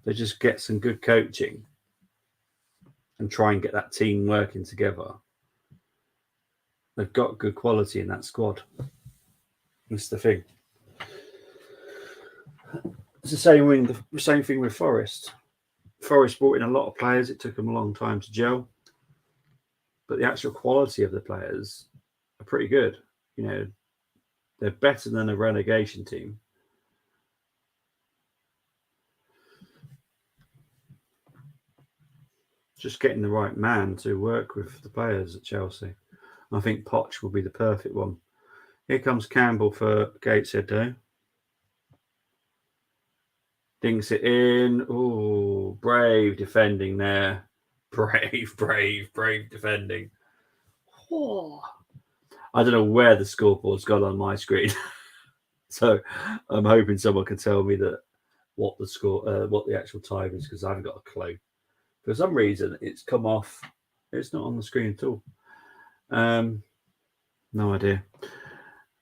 They just get some good coaching and try and get that team working together. They've got good quality in that squad. That's the thing. It's the same thing with Forest. Forest brought in a lot of players. It took them a long time to gel, but the actual quality of the players are pretty good. You know, they're better than a relegation team. Just getting the right man to work with the players at Chelsea. I think Poch will be the perfect one. Here comes Campbell for Gateshead, though. Dinks it in. Oh, brave defending there. Brave defending. Oh. I don't know where the scoreboard's gone on my screen. So I'm hoping someone can tell me what the actual time is, because I haven't got a clue. For some reason, it's come off. It's not on the screen at all. No idea.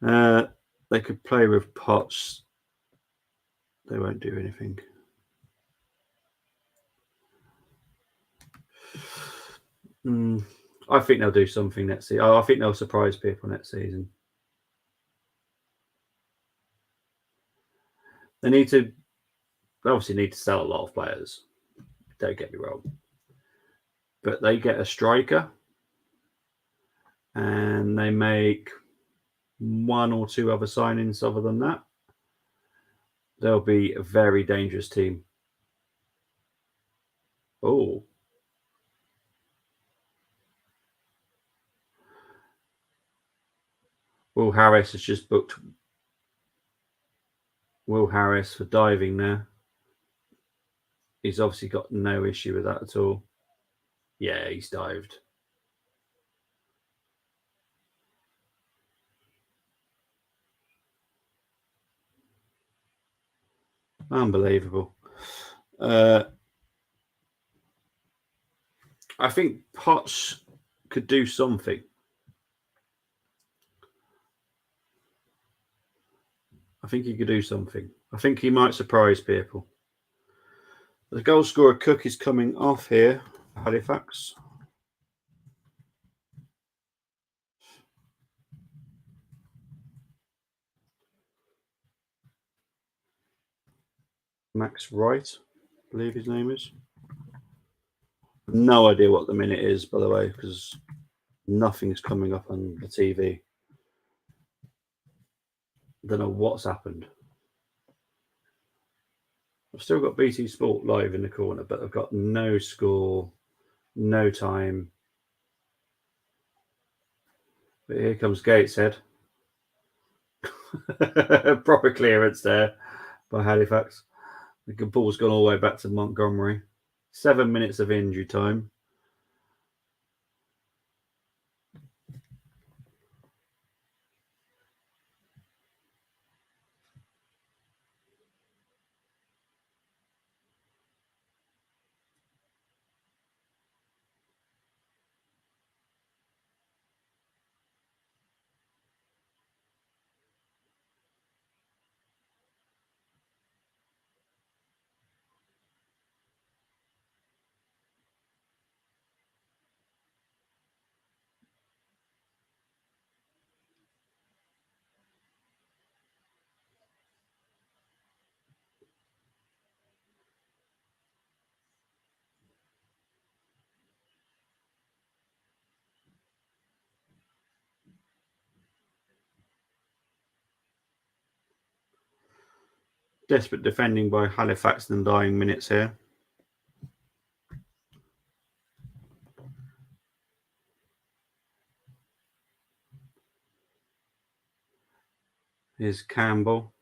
They could play with Pots. They won't do anything. I think they'll do something next season. I think they'll surprise people next season. They obviously need to sell a lot of players. Don't get me wrong. But they get a striker and they make one or two other signings other than that. They'll be a very dangerous team. Oh. Will Harris has just booked Will Harris for diving there. He's obviously got no issue with that at all. Yeah, he's dived. Unbelievable. I think Potts could do something. I think he could do something. I think he might surprise people. The goal scorer Cook is coming off here, Halifax. Max Wright, I believe his name is. No idea what the minute is, by the way, because nothing's coming up on the TV. Don't know what's happened. I've still got BT Sport live in the corner, but I've got no score, no time. But here comes Gateshead. Proper clearance there by Halifax. The ball's gone all the way back to Montgomery. 7 minutes of injury time. Desperate defending by Halifax in the dying minutes here. Here's Campbell.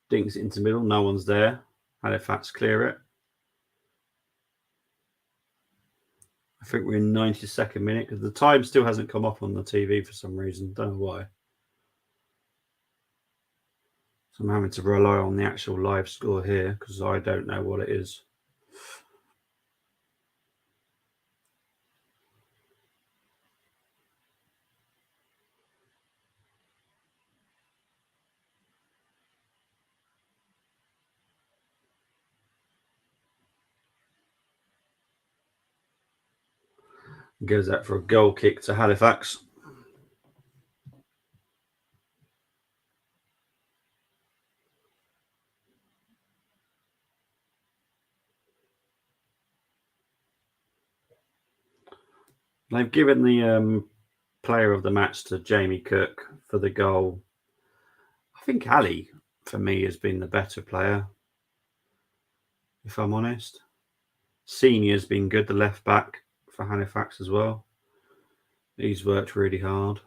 Dinks it into the middle. No one's there. Halifax clear it. I think we're in 92nd minute because the time still hasn't come up on the TV for some reason. Don't know why. So I'm having to rely on the actual live score here because I don't know what it is. Goes out for a goal kick to Halifax. They've given the player of the match to Jamie Cook for the goal. I think Ali, for me, has been the better player, if I'm honest. Senior's been good, the left back for Halifax as well. He's worked really hard.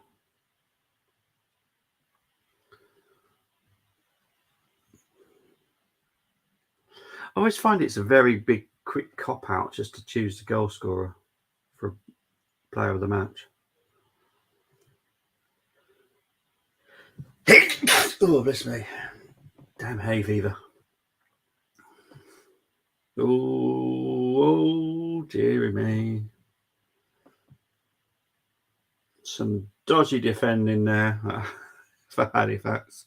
I always find it's a very big, quick cop-out just to choose the goal scorer for player of the match. Oh, bless me. Damn hay fever. Oh, dearie me. Some dodgy defending there for Halifax.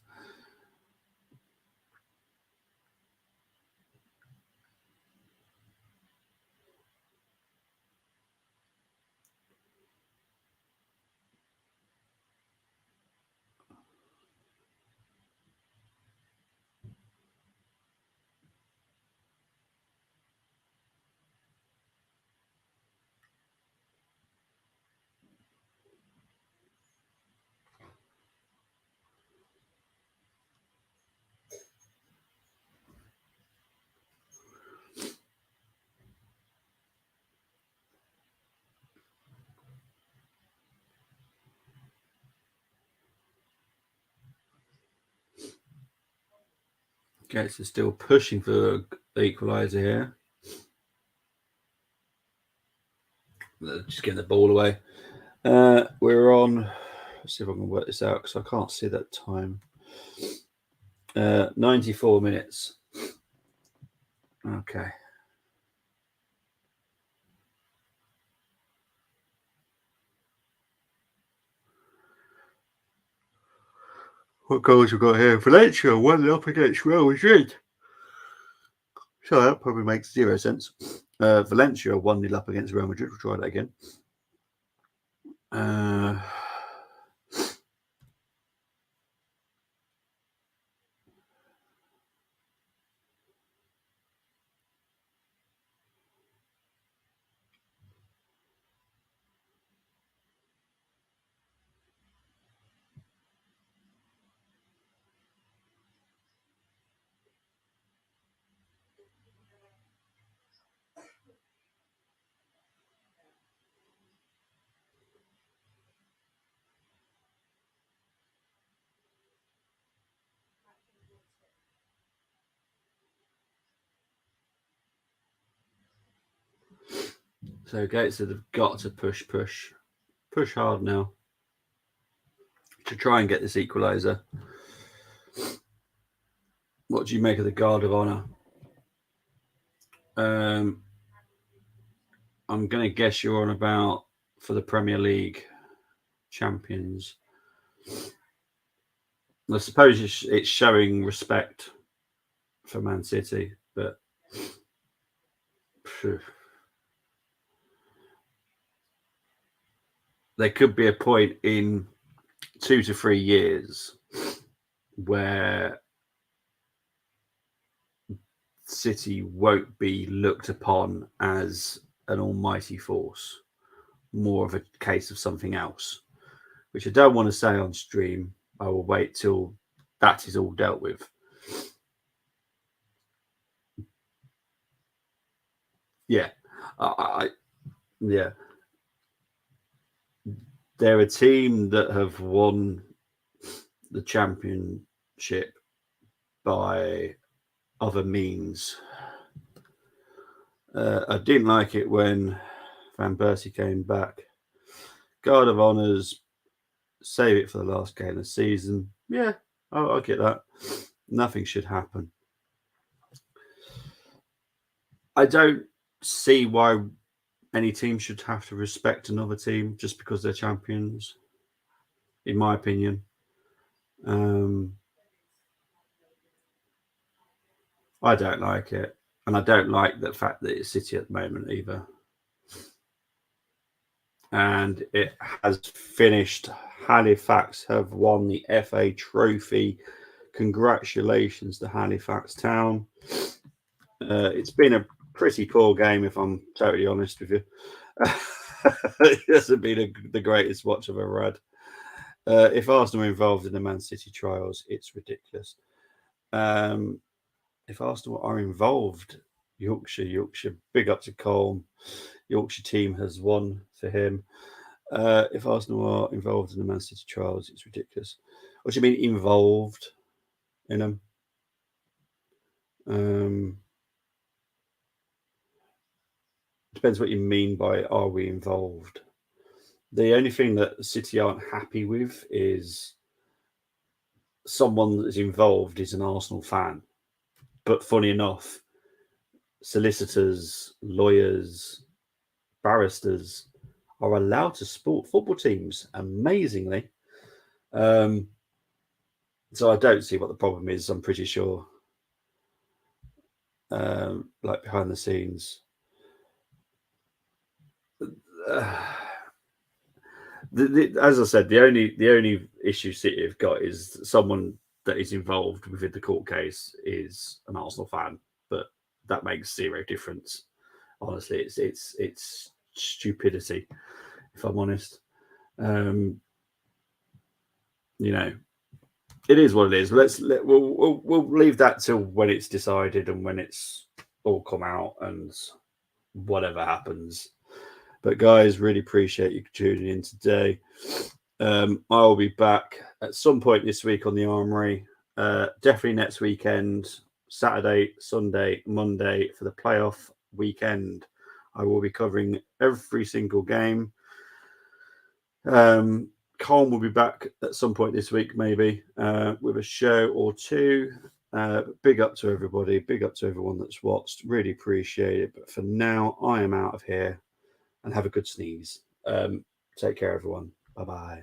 Gates is still pushing for the equaliser here. Just getting the ball away. We're on. Let's see if I can work this out because I can't see that time. 94 minutes. Okay. What goals we've got here? Valencia 1-0 against Real Madrid. So that probably makes zero sense. Valencia 1-0 up against Real Madrid. We'll try that again. So Gateshead have got to push hard now to try and get this equaliser. What do you make of the Guard of Honour? I'm going to guess you're on about for the Premier League champions. I suppose it's showing respect for Man City, but there could be a point in 2 to 3 years where City won't be looked upon as an almighty force, more of a case of something else, which I don't want to say on stream. I will wait till that is all dealt with. Yeah, yeah. They're a team that have won the championship by other means. I didn't like it when Van Persie came back. Guard of Honours, save it for the last game of the season. Yeah, I get that. Nothing should happen. I don't see why any team should have to respect another team just because they're champions, in my opinion. I don't like it. And I don't like the fact that it's City at the moment either. And it has finished. Halifax have won the FA Trophy. Congratulations to Halifax Town. It's been a pretty poor game, if I'm totally honest with you. It hasn't been the greatest watch I've ever had. If Arsenal are involved in the Man City trials, it's ridiculous. If Arsenal are involved, Yorkshire, big up to Colm. Yorkshire team has won for him. If Arsenal are involved in the Man City trials, it's ridiculous. What do you mean involved in them? Depends what you mean by are we involved. The only thing that City aren't happy with is someone that's involved is an Arsenal fan. But funny enough, solicitors, lawyers, barristers are allowed to support football teams, amazingly. So I don't see what the problem is. I'm pretty sure, like behind the scenes, as I said, the only issue City have got is someone that is involved within the court case is an Arsenal fan, but that makes zero difference. Honestly, it's stupidity, if I'm honest. You know, it is what it is. We'll leave that till when it's decided and when it's all come out and whatever happens. But guys, really appreciate you tuning in today. I'll be back at some point this week on the Armory. Definitely next weekend, Saturday, Sunday, Monday for the playoff weekend. I will be covering every single game. Colm will be back at some point this week, maybe, with a show or two. Big up to everybody. Big up to everyone that's watched. Really appreciate it. But for now, I am out of here and have a good sneeze. Take care, everyone. Bye-bye.